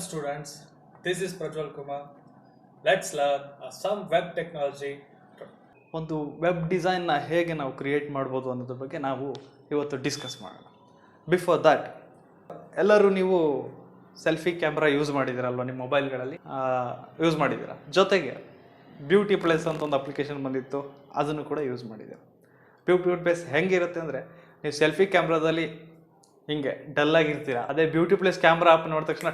students, this is Prajwal Kumar. Let's learn some web technology. ಒಂದು web ಡಿಸೈನ್ನ ಹೇಗೆ ನಾವು create ಮಾಡ್ಬೋದು ಅನ್ನೋದ್ರ ಬಗ್ಗೆ ನಾವು ಇವತ್ತು ಡಿಸ್ಕಸ್ ಮಾಡೋಣ. ಬಿಫೋರ್ ದ್ಯಾಟ್ ಎಲ್ಲರೂ ನೀವು ಸೆಲ್ಫಿ ಕ್ಯಾಮ್ರಾ ಯೂಸ್ ಮಾಡಿದ್ದೀರಲ್ವ ನಿಮ್ಮ ಮೊಬೈಲ್ಗಳಲ್ಲಿ ಯೂಸ್ ಮಾಡಿದ್ದೀರಾ. ಜೊತೆಗೆ ಬ್ಯೂಟಿ ಪ್ಲೇಸ್ ಅಂತ ಒಂದು ಅಪ್ಲಿಕೇಶನ್ ಬಂದಿತ್ತು, ಅದನ್ನು ಕೂಡ ಯೂಸ್ ಮಾಡಿದ್ದೀರ. ಬ್ಯೂಟಿ ಪ್ಲೇಸ್ ಹೆಂಗಿರುತ್ತೆ ಅಂದರೆ ನೀವು ಸೆಲ್ಫಿ ಕ್ಯಾಮ್ರಾದಲ್ಲಿ ಹಿಂಗೆ ಡಲ್ ಆಗಿರ್ತೀರ, ಅದೇ ಬ್ಯೂಟಿ ಪ್ಲೇಸ್ ಕ್ಯಾಮ್ರಾ ಆಪ್ ನೋಡಿದ ತಕ್ಷಣ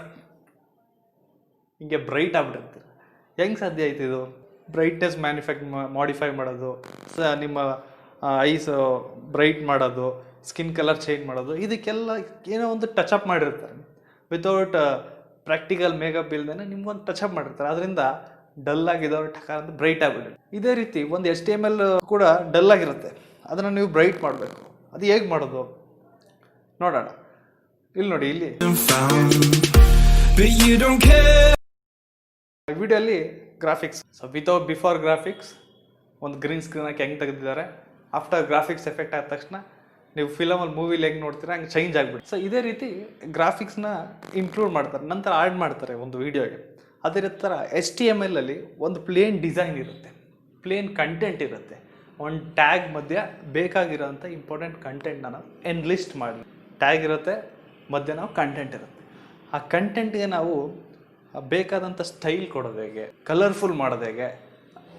ಹಿಂಗೆ ಬ್ರೈಟ್ ಆಗ್ಬಿಟ್ಟಿರ್ತೀರ. ಹೆಂಗೆ ಸಾಧ್ಯ ಆಯ್ತು ಇದು? ಬ್ರೈಟ್ನೆಸ್ ಮಾಡಿಫೈ ಮಾಡೋದು, ನಿಮ್ಮ ಐಸ್ ಬ್ರೈಟ್ ಮಾಡೋದು, ಸ್ಕಿನ್ ಕಲರ್ ಚೇಂಜ್ ಮಾಡೋದು, ಇದಕ್ಕೆಲ್ಲ ಏನೋ ಒಂದು ಟಚಪ್ ಮಾಡಿರ್ತಾರೆ. ವಿತೌಟ್ ಪ್ರಾಕ್ಟಿಕಲ್ ಮೇಕಪ್ ಇಲ್ದೇ ನಿಮ್ಗೊಂದು ಟಚಪ್ ಮಾಡಿರ್ತಾರೆ. ಅದರಿಂದ ಡಲ್ ಆಗಿದ್ದವ್ರು ಟಕ ಅಂತ ಬ್ರೈಟ್ ಆಗಿಬಿಡುತ್ತೆ. ಇದೇ ರೀತಿ ಒಂದು HTML ಕೂಡ ಡಲ್ ಆಗಿರುತ್ತೆ, ಅದನ್ನು ನೀವು ಬ್ರೈಟ್ ಮಾಡಬೇಕು. ಅದು ಹೇಗೆ ಮಾಡೋದು ನೋಡೋಣ. ಇಲ್ಲಿ ನೋಡಿ, ಇಲ್ಲಿ ವಿಡಿಯೋಲಿ graphics. So without before graphics ಒಂದು ಗ್ರೀನ್ ಸ್ಕ್ರೀನ್ ಹಾಕಿ ಹೆಂಗೆ ತೆಗೆದಿದ್ದಾರೆ, ಆಫ್ಟರ್ ಗ್ರಾಫಿಕ್ಸ್ ಎಫೆಕ್ಟ್ ಆದ ತಕ್ಷಣ ನೀವು ಫಿಲಮಲ್ಲಿ ಮೂವಿಲಿ ಹೆಂಗೆ ನೋಡ್ತೀರಾ ಹಂಗೆ ಚೇಂಜ್ ಆಗಿಬಿಟ್ಟು. ಸೊ ಇದೇ ರೀತಿ ಗ್ರಾಫಿಕ್ಸ್ನ ಇಂಕ್ಲೂಡ್ ಮಾಡ್ತಾರೆ, ನಂತರ ಆ್ಯಡ್ ಮಾಡ್ತಾರೆ ಒಂದು ವೀಡಿಯೋಗೆ. ಅದೇ ಥರ HTML ಅಲ್ಲಿ ಒಂದು ಪ್ಲೇನ್ ಡಿಸೈನ್ ಇರುತ್ತೆ, ಪ್ಲೇನ್ ಕಂಟೆಂಟ್ ಇರುತ್ತೆ. ಒಂದು ಟ್ಯಾಗ್ ಮಧ್ಯೆ ಬೇಕಾಗಿರೋಂಥ ಇಂಪಾರ್ಟೆಂಟ್ ಕಂಟೆಂಟ್ನ ನಾವು ಎನ್ಲಿಸ್ಟ್ ಮಾಡಿ, ಟ್ಯಾಗ್ ಇರುತ್ತೆ, ಮಧ್ಯೆ ನಾವು ಕಂಟೆಂಟ್ ಇರುತ್ತೆ. ಆ ಕಂಟೆಂಟ್ಗೆ ನಾವು ಬೇಕಾದಂಥ ಸ್ಟೈಲ್ ಕೊಡೋದು ಹೇಗೆ, ಕಲರ್ಫುಲ್ ಮಾಡೋದು ಹೇಗೆ,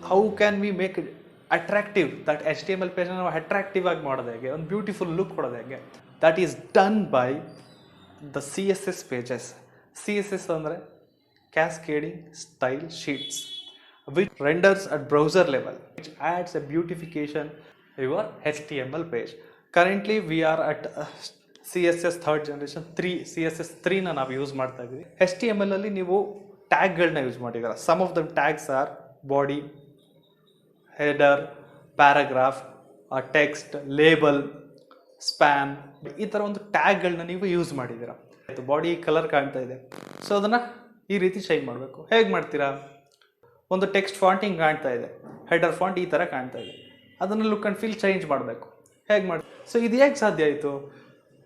how can we make it attractive, that HTML ಪೇಜನ್ನು ನಾವು ಅಟ್ರಾಕ್ಟಿವ್ ಆಗಿ ಮಾಡೋದು ಹೇಗೆ, ಒಂದು ಬ್ಯೂಟಿಫುಲ್ ಲುಕ್ ಕೊಡೋದು ಹೇಗೆ, that is done by the CSS pages. CSS ಅಂದರೆ cascading style sheets which renders at browser level, which adds a beautification your HTML page. Currently we are at CSS third generation 3, CSS 3ನ ನಾವು use ಮಾಡ್ತಾ ಇದ್ದೀವಿ. HTML ಅಲ್ಲಿ ನೀವು ಟ್ಯಾಗ್ಗಳನ್ನ use ಮಾಡಿದ್ದೀರ. Some of the tags are body, header, paragraph, text, label, span, ಈ ಥರ ಒಂದು ಟ್ಯಾಗ್ಗಳನ್ನ ನೀವು ಯೂಸ್ ಮಾಡಿದ್ದೀರ. ಬಾಡಿ ಕಲರ್ ಕಾಣ್ತಾ ಇದೆ, ಸೊ ಅದನ್ನು ಈ ರೀತಿ ಚೇಂಜ್ ಮಾಡಬೇಕು. ಹೇಗೆ ಮಾಡ್ತೀರಾ? ಒಂದು ಟೆಕ್ಸ್ಟ್ ಫಾಂಟ್ ಹಿಂಗೆ ಕಾಣ್ತಾ ಇದೆ, ಹೆಡರ್ ಫಾಂಟ್ ಈ ಥರ ಕಾಣ್ತಾ ಇದೆ, ಅದನ್ನು ಲುಕ್ ಆ್ಯಂಡ್ ಫೀಲ್ ಚೇಂಜ್ ಮಾಡಬೇಕು. ಹೇಗೆ ಮಾಡಿ? ಸೊ ಇದು ಹೇಗೆ ಸಾಧ್ಯ ಆಯಿತು?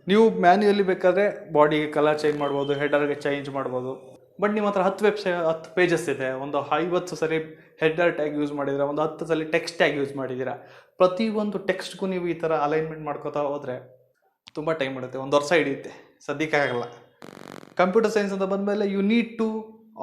ನೀವು ಮ್ಯಾನ್ಯುಯಲಿ ಬೇಕಾದರೆ ಬಾಡಿಗೆ ಕಲರ್ ಚೇಂಜ್ ಮಾಡ್ಬೋದು, ಹೆಡರ್ಗೆ ಚೇಂಜ್ ಮಾಡ್ಬೋದು. ಬಟ್ ನಿಮ್ಮ ಹತ್ರ 10 ಪೇಜಸ್ ಇದೆ, ಒಂದು 50 ಸರಿ ಹೆಡರ್ ಟ್ಯಾಗ್ ಯೂಸ್ ಮಾಡಿದ್ದೀರಾ, ಒಂದು 10 ಸಲ ಟೆಕ್ಸ್ಟ್ ಟ್ಯಾಗ್ ಯೂಸ್ ಮಾಡಿದ್ದೀರಾ. ಪ್ರತಿಯೊಂದು ಟೆಕ್ಸ್ಟ್ಗೂ ನೀವು ಈ ಥರ ಅಲೈನ್ಮೆಂಟ್ ಮಾಡ್ಕೋತಾ ಹೋದರೆ ತುಂಬ ಟೈಮ್ ಹಿಡಿಯುತ್ತೆ, 1 ವರ್ಷ ಹಿಡಿಯುತ್ತೆ, ಸದ್ಯಕ್ಕಾಗಲ್ಲ. ಕಂಪ್ಯೂಟರ್ ಸೈನ್ಸ್ ಅಂತ ಬಂದಮೇಲೆ you need to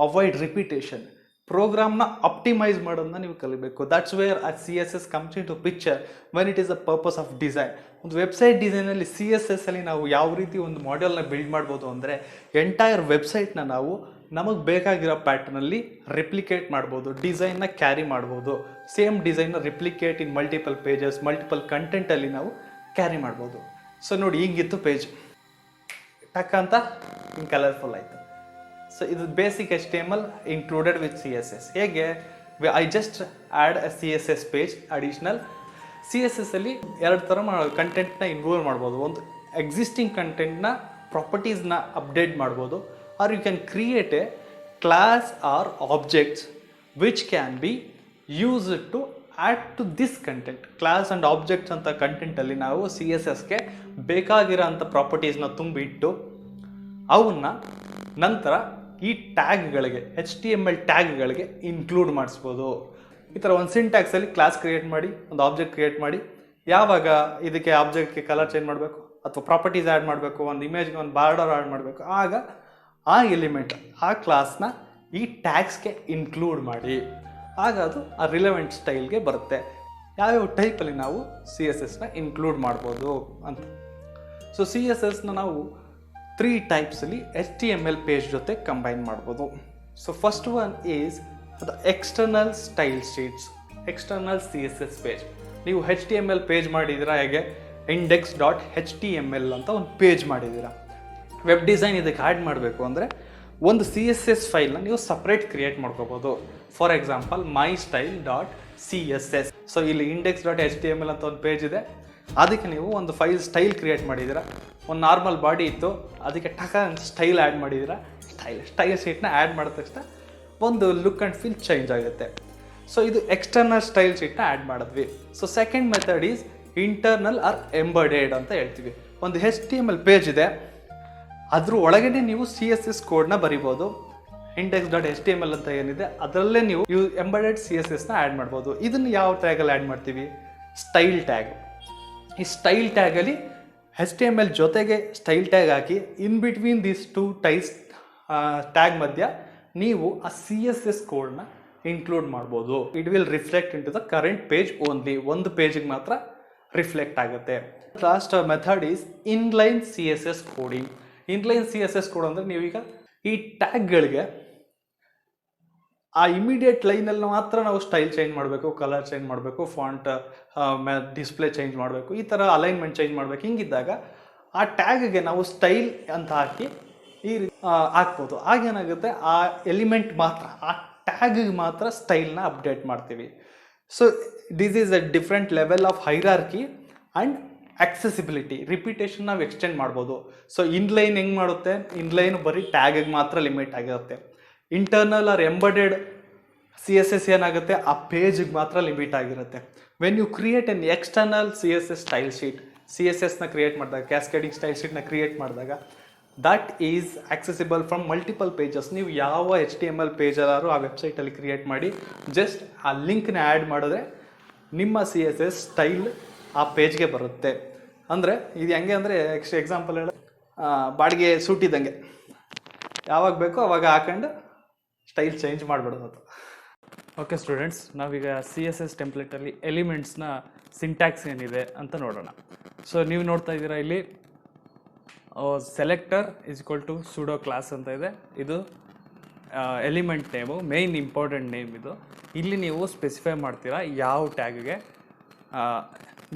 avoid repetition. ಪ್ರೋಗ್ರಾಮ್ನ ಆಪ್ಟಿಮೈಸ್ ಮಾಡೋದನ್ನ ನೀವು ಕಲಿಬೇಕು. That's where CSS comes in to picture when it is a purpose of design. ಒಂದು ವೆಬ್ಸೈಟ್ ಡಿಸೈನಲ್ಲಿ CSS ಅಲ್ಲಿ ನಾವು ಯಾವ ರೀತಿ ಒಂದು ಮಾಡೆಲ್ನ ಬಿಲ್ಡ್ ಮಾಡ್ಬೋದು ಅಂದರೆ, ಎಂಟೈರ್ ವೆಬ್ಸೈಟ್ನ ನಾವು ನಮಗೆ ಬೇಕಾಗಿರೋ ಪ್ಯಾಟರ್ನಲ್ಲಿ ರಿಪ್ಲಿಕೇಟ್ ಮಾಡ್ಬೋದು, ಡಿಸೈನ್ನ ಕ್ಯಾರಿ ಮಾಡ್ಬೋದು. ಸೇಮ್ ಡಿಸೈನ್ನ replicate in multiple pages, multiple ಕಂಟೆಂಟಲ್ಲಿ ನಾವು ಕ್ಯಾರಿ ಮಾಡ್ಬೋದು. ಸೊ ನೋಡಿ, ಹಿಂಗಿತ್ತು ಪೇಜ್, ಟಕ್ ಅಂತ ಹಿಂಗೆ ಕಲರ್ಫುಲ್ ಆಯಿತು. ಸೊ ಇದು basic HTML included with CSS. ಹೇಗೆ? I just add a CSS page additional. CSS ಅಲ್ಲಿ 2 ಥರ ಕಂಟೆಂಟ್ನ ಇನ್ವಾಲ್ವ್ ಮಾಡ್ಬೋದು. ಒಂದು ಎಕ್ಸಿಸ್ಟಿಂಗ್ ಕಂಟೆಂಟ್ನ ಪ್ರಾಪರ್ಟೀಸ್ನ ಅಪ್ಡೇಟ್ ಮಾಡ್ಬೋದು, or you can create a class or objects which can be used to add to this content. Class and objects ಅಂತ ಕಂಟೆಂಟಲ್ಲಿ ನಾವು CSSಗೆ ಬೇಕಾಗಿರೋ ಅಂಥ ಪ್ರಾಪರ್ಟೀಸ್ನ ತುಂಬಿಟ್ಟು ಅವನ್ನ ನಂತರ ಈ ಟ್ಯಾಗ್ಗಳಿಗೆ, HTML ಟ್ಯಾಗ್ಗಳಿಗೆ ಇನ್ಕ್ಲೂಡ್ ಮಾಡಿಸ್ಬೋದು. ಈ ಥರ ಒಂದು ಸಿಂಟ್ಯಾಕ್ಸಲ್ಲಿ ಕ್ಲಾಸ್ ಕ್ರಿಯೇಟ್ ಮಾಡಿ, ಒಂದು ಆಬ್ಜೆಕ್ಟ್ ಕ್ರಿಯೇಟ್ ಮಾಡಿ, ಯಾವಾಗ ಇದಕ್ಕೆ ಆಬ್ಜೆಕ್ಟ್ಗೆ ಕಲರ್ ಚೇಂಜ್ ಮಾಡಬೇಕು ಅಥವಾ ಪ್ರಾಪರ್ಟೀಸ್ ಆ್ಯಡ್ ಮಾಡಬೇಕು, ಒಂದು ಇಮೇಜ್ಗೆ ಒಂದು ಬಾರ್ಡರ್ ಆ್ಯಡ್ ಮಾಡಬೇಕು, ಆಗ ಆ ಎಲಿಮೆಂಟ್, ಆ ಕ್ಲಾಸ್ನ ಈ ಟ್ಯಾಗ್ಸ್ಗೆ ಇನ್ಕ್ಲೂಡ್ ಮಾಡಿ, ಆಗ ಅದು ಆ ರಿಲೆವೆಂಟ್ ಸ್ಟೈಲ್ಗೆ ಬರುತ್ತೆ. ಯಾವ್ಯಾವ ಟೈಪಲ್ಲಿ ನಾವು CSSನ ಇನ್ಕ್ಲೂಡ್ ಮಾಡ್ಬೋದು ಅಂತ. ಸೊ CSSನ ನಾವು 3 ಟೈಪ್ಸಲ್ಲಿ HTML ಪೇಜ್ ಜೊತೆ ಕಂಬೈನ್ ಮಾಡ್ಬೋದು. So first one is the external style sheets, external CSS page. ನೀವು HTML ಪೇಜ್ ಮಾಡಿದ್ದೀರಾ, ಹೇಗೆ index.html ಅಂತ ಒಂದು ಪೇಜ್ ಮಾಡಿದ್ದೀರಾ. ವೆಬ್ ಡಿಸೈನ್ ಇದಕ್ಕೆ ಆ್ಯಡ್ ಮಾಡಬೇಕು ಅಂದರೆ ಒಂದು CSS ಫೈಲ್ನ ನೀವು ಸಪ್ರೇಟ್ ಕ್ರಿಯೇಟ್ ಮಾಡ್ಕೋಬೋದು. For example mystyle.css. ಸೊ ಇಲ್ಲಿ index.html ಅಂತ ಒಂದು ಪೇಜ್ ಇದೆ, ಅದಕ್ಕೆ ನೀವು ಒಂದು ಫೈಲ್ ಸ್ಟೈಲ್ ಕ್ರಿಯೇಟ್ ಮಾಡಿದ್ದೀರಾ. ಒಂದು ನಾರ್ಮಲ್ ಬಾಡಿ ಇತ್ತು, ಅದಕ್ಕೆ ಟಕ ಅಂತ ಸ್ಟೈಲ್ ಆ್ಯಡ್ ಮಾಡಿದ್ದೀರಾ. ಸ್ಟೈಲ್ ಶೀಟ್ನ ಆ್ಯಡ್ ಮಾಡಿದ ತಕ್ಷಣ ಒಂದು ಲುಕ್ ಆ್ಯಂಡ್ ಫೀಲ್ ಚೇಂಜ್ ಆಗುತ್ತೆ. ಸೊ ಇದು ಎಕ್ಸ್ಟರ್ನಲ್ ಸ್ಟೈಲ್ ಶೀಟ್ನ ಆ್ಯಡ್ ಮಾಡಿದ್ವಿ. So second method is internal or embedded ಅಂತ ಹೇಳ್ತೀವಿ. ಒಂದು HTML ಪೇಜ್ ಇದೆ, ಅದ್ರ ಒಳಗಡೆ ನೀವು CSS ಕೋಡ್ನ ಬರಿಬೋದು. index.html ಅಂತ ಏನಿದೆ ಅದರಲ್ಲೇ ನೀವು ಎಂಬೆಡೆಡ್ CSS ನ ಆ್ಯಡ್ ಮಾಡ್ಬೋದು. ಇದನ್ನು ಯಾವ ಟ್ಯಾಗಲ್ಲಿ ಆ್ಯಡ್ ಮಾಡ್ತೀವಿ? Style tag. ಈ ಸ್ಟೈಲ್ ಟ್ಯಾಗಲ್ಲಿ HTML ಜೊತೆಗೆ ಸ್ಟೈಲ್ ಟ್ಯಾಗ್ ಹಾಕಿ in between these two tag ಮಧ್ಯ ನೀವು ಆ CSS ಕೋಡ್ನ ಇನ್ಕ್ಲೂಡ್ ಮಾಡ್ಬೋದು. It will reflect into the current page only. ಒಂದು ಪೇಜಿಗೆ ಮಾತ್ರ ರಿಫ್ಲೆಕ್ಟ್ ಆಗುತ್ತೆ. Last method is inline CSS coding. Inline CSS code ಅಂದರೆ ನೀವೀಗ ಈ ಟ್ಯಾಗ್ಗಳಿಗೆ ಆ ಇಮಿಡಿಯೇಟ್ ಲೈನಲ್ಲಿ ಮಾತ್ರ ನಾವು ಸ್ಟೈಲ್ ಚೇಂಜ್ ಮಾಡಬೇಕು, ಕಲರ್ ಚೇಂಜ್ ಮಾಡಬೇಕು, ಫಾಂಟ್ ಡಿಸ್ಪ್ಲೇ ಚೇಂಜ್ ಮಾಡಬೇಕು, ಈ ಥರ ಅಲೈನ್ಮೆಂಟ್ ಚೇಂಜ್ ಮಾಡಬೇಕು. ಹಿಂಗಿದ್ದಾಗ ಆ ಟ್ಯಾಗ್ಗೆ ನಾವು ಸ್ಟೈಲ್ ಅಂತ ಹಾಕಿ ಈ ಹಾಕ್ಬೋದು. ಆಗೇನಾಗುತ್ತೆ, ಆ ಎಲಿಮೆಂಟ್ ಮಾತ್ರ, ಆ ಟ್ಯಾಗಿಗೆ ಮಾತ್ರ ಸ್ಟೈಲ್ನ ಅಪ್ಡೇಟ್ ಮಾಡ್ತೀವಿ. So this is a different level of hierarchy and accessibility. Repetition ನಾವು ಎಕ್ಸ್ಟೆಂಡ್ ಮಾಡ್ಬೋದು. ಸೊ ಇನ್ಲೈನ್ ಹೆಂಗೆ ಮಾಡುತ್ತೆ? ಇನ್ಲೈನ್ ಬರೀ ಟ್ಯಾಗಿಗೆ ಮಾತ್ರ ಲಿಮಿಟ್ ಆಗಿರುತ್ತೆ. ಇಂಟರ್ನಲ್ ಆರ್ ಎಂಬೆಡೆಡ್ CSS ಏನಾಗುತ್ತೆ, ಆ ಪೇಜಿಗೆ ಮಾತ್ರ ಲಿಮಿಟ್ ಆಗಿರುತ್ತೆ. When you create an external CSS style sheet, CSSನ ಕ್ರಿಯೇಟ್ ಮಾಡಿದಾಗ, ಕ್ಯಾಸ್ಕೇಡಿಂಗ್ ಸ್ಟೈಲ್ ಶೀಟ್ನ ಕ್ರಿಯೇಟ್ ಮಾಡಿದಾಗ that is accessible from multiple pages. ನೀವು ಯಾವ HTML ಪೇಜಲ್ಲಾದ್ರೂ ಆ ವೆಬ್ಸೈಟಲ್ಲಿ ಕ್ರಿಯೇಟ್ ಮಾಡಿ ಜಸ್ಟ್ ಆ ಲಿಂಕ್ನ ಆ್ಯಡ್ ಮಾಡಿದ್ರೆ ನಿಮ್ಮ CSS ಸ್ಟೈಲ್ ಆ ಪೇಜ್ಗೆ ಬರುತ್ತೆ. ಅಂದರೆ ಇದು ಹೆಂಗೆ ಅಂದರೆ, ಎಕ್ಸಾಂಪಲ್ ಹೇಳ, ಬಾಡಿಗೆ ಸೂಟಿದ್ದಂಗೆ ಯಾವಾಗ ಬೇಕೋ ಅವಾಗ ಹಾಕೊಂಡು ಸ್ಟೈಲ್ ಚೇಂಜ್ ಮಾಡಿಬಿಡೋದು. ಓಕೆ ಸ್ಟೂಡೆಂಟ್ಸ್, ನಾವೀಗ CSS ಟೆಂಪ್ಲೇಟಲ್ಲಿ ಎಲಿಮೆಂಟ್ಸ್ನ ಸಿಂಟ್ಯಾಕ್ಸ್ ಏನಿದೆ ಅಂತ ನೋಡೋಣ. ಸೊ ನೀವು ನೋಡ್ತಾ ಇದ್ದೀರಾ ಇಲ್ಲಿ ಸೆಲೆಕ್ಟರ್ ಇಸ್ ಈಕ್ವಲ್ ಟು ಸುಡೋ ಕ್ಲಾಸ್ ಅಂತ ಇದೆ. ಇದು element name, main important name ಇದು. ಇಲ್ಲಿ ನೀವು ಸ್ಪೆಸಿಫೈ ಮಾಡ್ತೀರಾ ಯಾವ ಟ್ಯಾಗ್ಗೆ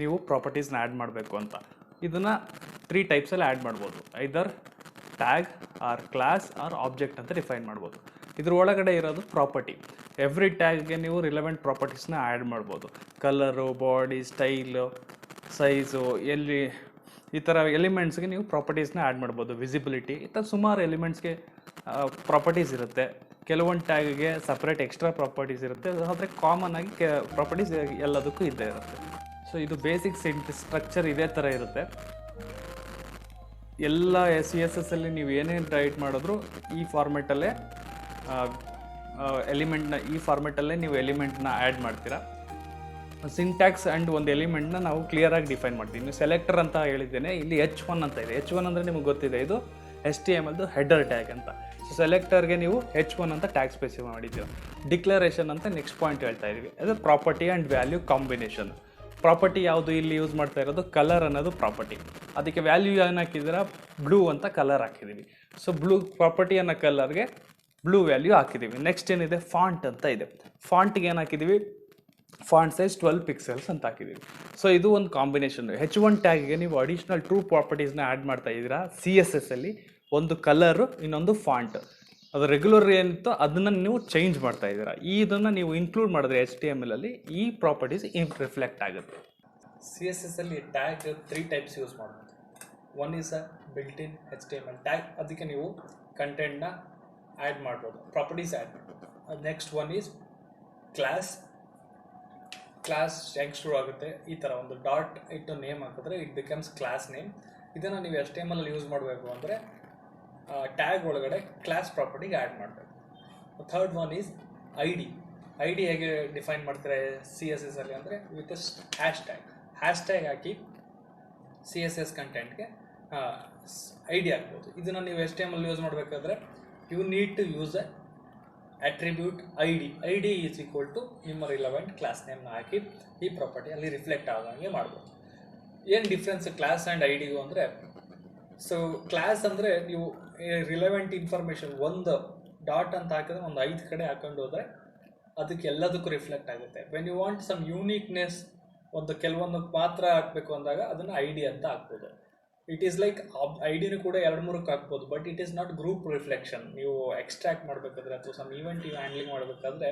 ನೀವು ಪ್ರಾಪರ್ಟೀಸ್ನ ಆ್ಯಡ್ ಮಾಡಬೇಕು ಅಂತ. ಇದನ್ನು 3 ಟೈಪ್ಸಲ್ಲಿ ಆ್ಯಡ್ ಮಾಡ್ಬೋದು. Either tag or class or object ಅಂತ ಡಿಫೈನ್ ಮಾಡ್ಬೋದು. ಇದ್ರ ಒಳಗಡೆ ಇರೋದು ಪ್ರಾಪರ್ಟಿ. ಎವ್ರಿ ಟ್ಯಾಗ್ಗೆ ನೀವು ರಿಲೆವೆಂಟ್ ಪ್ರಾಪರ್ಟೀಸ್ನ ಆ್ಯಡ್ ಮಾಡ್ಬೋದು. ಕಲರು, ಬಾಡಿ, ಸ್ಟೈಲು, ಸೈಜು, ಎಲ್ಲಿ, ಈ ಥರ ಎಲಿಮೆಂಟ್ಸ್ಗೆ ನೀವು ಪ್ರಾಪರ್ಟೀಸ್ನ ಆ್ಯಡ್ ಮಾಡ್ಬೋದು. ವಿಸಿಬಿಲಿಟಿ, ಈ ಥರ ಸುಮಾರು ಎಲಿಮೆಂಟ್ಸ್ಗೆ ಪ್ರಾಪರ್ಟೀಸ್ ಇರುತ್ತೆ. ಕೆಲವೊಂದು ಟ್ಯಾಗ್ಗೆ ಸಪ್ರೇಟ್ ಎಕ್ಸ್ಟ್ರಾ ಪ್ರಾಪರ್ಟೀಸ್ ಇರುತ್ತೆ. ಆದರೆ ಕಾಮನ್ ಆಗಿ ಪ್ರಾಪರ್ಟೀಸ್ ಎಲ್ಲದಕ್ಕೂ ಇದ್ದೇ ಇರುತ್ತೆ. ಸೊ ಇದು ಬೇಸಿಕ್ ಸ್ಟ್ರಕ್ಚರ್ ಇದೇ ಥರ ಇರುತ್ತೆ. ಎಲ್ಲ CSS ಅಲ್ಲಿ ನೀವು ಏನೇನು ರೈಟ್ ಮಾಡಿದ್ರು ಈ ಫಾರ್ಮೆಟಲ್ಲೇ ಎಲಿಮೆಂಟ್ನ, ಈ ಫಾರ್ಮೆಟಲ್ಲೇ ನೀವು ಎಲಿಮೆಂಟ್ನ ಆ್ಯಡ್ ಮಾಡ್ತೀರಾ. ಸಿಂಟ್ಯಾಕ್ಸ್ ಆ್ಯಂಡ್ ಒಂದು ಎಲಿಮೆಂಟ್ನ ನಾವು ಕ್ಲಿಯರಾಗಿ ಡಿಫೈನ್ ಮಾಡ್ತೀವಿ. ನೀವು ಸೆಲೆಕ್ಟರ್ ಅಂತ ಹೇಳಿದ್ದೇನೆ, ಇಲ್ಲಿ H1 ಅಂತ ಇದೆ. H1 ಅಂದರೆ ನಿಮಗೆ ಗೊತ್ತಿದೆ, ಇದು HTMLದು ಹೆಡರ್ ಟ್ಯಾಗ್ ಅಂತ. ಸೊ ಸೆಲೆಕ್ಟರ್ಗೆ ನೀವು H1 ಅಂತ ಟ್ಯಾಗ್ ಸ್ಪೆಸಿಫೈ ಮಾಡಿದ್ದೀವಿ. ಡಿಕ್ಲರೇಷನ್ ಅಂತ ನೆಕ್ಸ್ಟ್ ಪಾಯಿಂಟ್ ಹೇಳ್ತಾ ಇದ್ದೀವಿ. ಅದು property and value combination. Property ಯಾವುದು ಇಲ್ಲಿ ಯೂಸ್ ಮಾಡ್ತಾ ಇರೋದು? ಕಲರ್ ಅನ್ನೋದು ಪ್ರಾಪರ್ಟಿ. ಅದಕ್ಕೆ ವ್ಯಾಲ್ಯೂ ಏನು ಹಾಕಿದ್ದೀರಾ? ಬ್ಲೂ ಅಂತ ಕಲರ್ ಹಾಕಿದ್ದೀವಿ. ಸೊ ಬ್ಲೂ ಪ್ರಾಪರ್ಟಿ ಅನ್ನೋ ಕಲರ್ಗೆ ಬ್ಲೂ ವ್ಯಾಲ್ಯೂ ಹಾಕಿದ್ದೀವಿ. ನೆಕ್ಸ್ಟ್ ಏನಿದೆ? ಫಾಂಟ್ ಅಂತ ಇದೆ. ಫಾಂಟ್ಗೆ ಏನು ಹಾಕಿದ್ದೀವಿ? ಫಾಂಟ್ ಸೈಜ್ 12 ಪಿಕ್ಸೆಲ್ಸ್ ಅಂತ ಹಾಕಿದ್ದೀವಿ. ಸೊ ಇದು ಒಂದು ಕಾಂಬಿನೇಷನ್. H1 ಟ್ಯಾಗ್ಗೆ ನೀವು ಅಡಿಷ್ನಲ್ 2 ಪ್ರಾಪರ್ಟೀಸ್ನ ಆ್ಯಡ್ ಮಾಡ್ತಾ ಇದ್ದೀರಾ. CSS ಅಲ್ಲಿ ಒಂದು ಕಲರು, ಇನ್ನೊಂದು ಫಾಂಟ್. ಅದು ರೆಗ್ಯುಲರ್ ಏನಿತ್ತೋ ಅದನ್ನು ನೀವು ಚೇಂಜ್ ಮಾಡ್ತಾ ಇದ್ದೀರಾ. ಇದನ್ನು ನೀವು ಇನ್ಕ್ಲೂಡ್ ಮಾಡಿದ್ರೆ HTML ಅಲ್ಲಿ ಈ ಪ್ರಾಪರ್ಟೀಸ್ ರಿಫ್ಲೆಕ್ಟ್ ಆಗುತ್ತೆ. CSS ಅಲ್ಲಿ ಟ್ಯಾಗ್ 3 ಟೈಪ್ಸ್ ಯೂಸ್ ಮಾಡ್ಬೋದು. One is a built in HTML tag. ಅದಕ್ಕೆ ನೀವು ಕಂಟೆಂಟ್ನ ಆ್ಯಡ್ ಮಾಡ್ಬೋದು, ಪ್ರಾಪರ್ಟೀಸ್ ಆ್ಯಡ್ ಮಾಡ್ಬೋದು. Next one is class. Class ಹೆಂಗೆ ಶುರು ಆಗುತ್ತೆ? ಈ ಥರ ಒಂದು ಡಾಟ್ ಇಟ್ಟು ನೇಮ್ ಹಾಕಿದ್ರೆ ಇಟ್ ಬಿಕಮ್ಸ್ ಕ್ಲಾಸ್ ನೇಮ್. ಇದನ್ನು ನೀವು HTML ಅಲ್ಲಿ ಯೂಸ್ ಮಾಡಬೇಕು ಅಂದರೆ ಟ್ಯಾಗ್ ಒಳಗಡೆ ಕ್ಲಾಸ್ ಪ್ರಾಪರ್ಟಿಗೆ ಆ್ಯಡ್ ಮಾಡಬೇಕು. Third one is ID. ID ಹೇಗೆ ಡಿಫೈನ್ ಮಾಡ್ತಾರೆ CSS ಅಲ್ಲಿ ಅಂದರೆ ವಿತ್ ಹ್ಯಾಶ್ ಟ್ಯಾಗ್ ಹಾಕಿ CSS ಕಂಟೆಂಟ್ಗೆ ID ಹಾಕ್ಬೋದು. ಇದನ್ನು ನೀವು HTML ಯೂಸ್ ಮಾಡಬೇಕಾದ್ರೆ you need to use a attribute ID is equal to ನಿಮ್ಮ ರಿಲೆವೆಂಟ್ ಕ್ಲಾಸ್ ನೇಮ್ನ ಹಾಕಿ ಈ ಪ್ರಾಪರ್ಟಿ ಅಲ್ಲಿ ರಿಫ್ಲೆಕ್ಟ್ ಆಗೋಂಗೆ ಮಾಡ್ಬೋದು. ಏನು ಡಿಫ್ರೆನ್ಸ್ ಕ್ಲಾಸ್ ಆ್ಯಂಡ್ IDಗೂ ಅಂದರೆ, ಸೊ ಕ್ಲಾಸ್ ಅಂದರೆ ನೀವು ರಿಲೆವೆಂಟ್ ಇನ್ಫಾರ್ಮೇಷನ್ ಒಂದು ಡಾಟ್ ಅಂತ ಹಾಕಿದ್ರೆ ಒಂದು 5 ಕಡೆ ಹಾಕೊಂಡು ಹೋದರೆ ಅದಕ್ಕೆ ಎಲ್ಲದಕ್ಕೂ ರಿಫ್ಲೆಕ್ಟ್ ಆಗುತ್ತೆ. When you want some uniqueness, ಒಂದು ಕೆಲವೊಂದಕ್ಕೆ ಮಾತ್ರ ಹಾಕಬೇಕು ಅಂದಾಗ ಅದನ್ನು ID ಅಂತ ಹಾಕ್ಬೋದು. ಇಟ್ ಈಸ್ ಲೈಕ್ ಐಡಿನೂ ಕೂಡ 2-3 ಹಾಕ್ಬೋದು, but it is not group reflection. ನೀವು ಎಕ್ಸ್ಟ್ರಾಕ್ಟ್ ಮಾಡಬೇಕಾದ್ರೆ ಅಥವಾ ಸಮ್ ಈವೆಂಟ್ ಹ್ಯಾಂಡ್ಲಿಂಗ್ ಮಾಡಬೇಕಾದ್ರೆ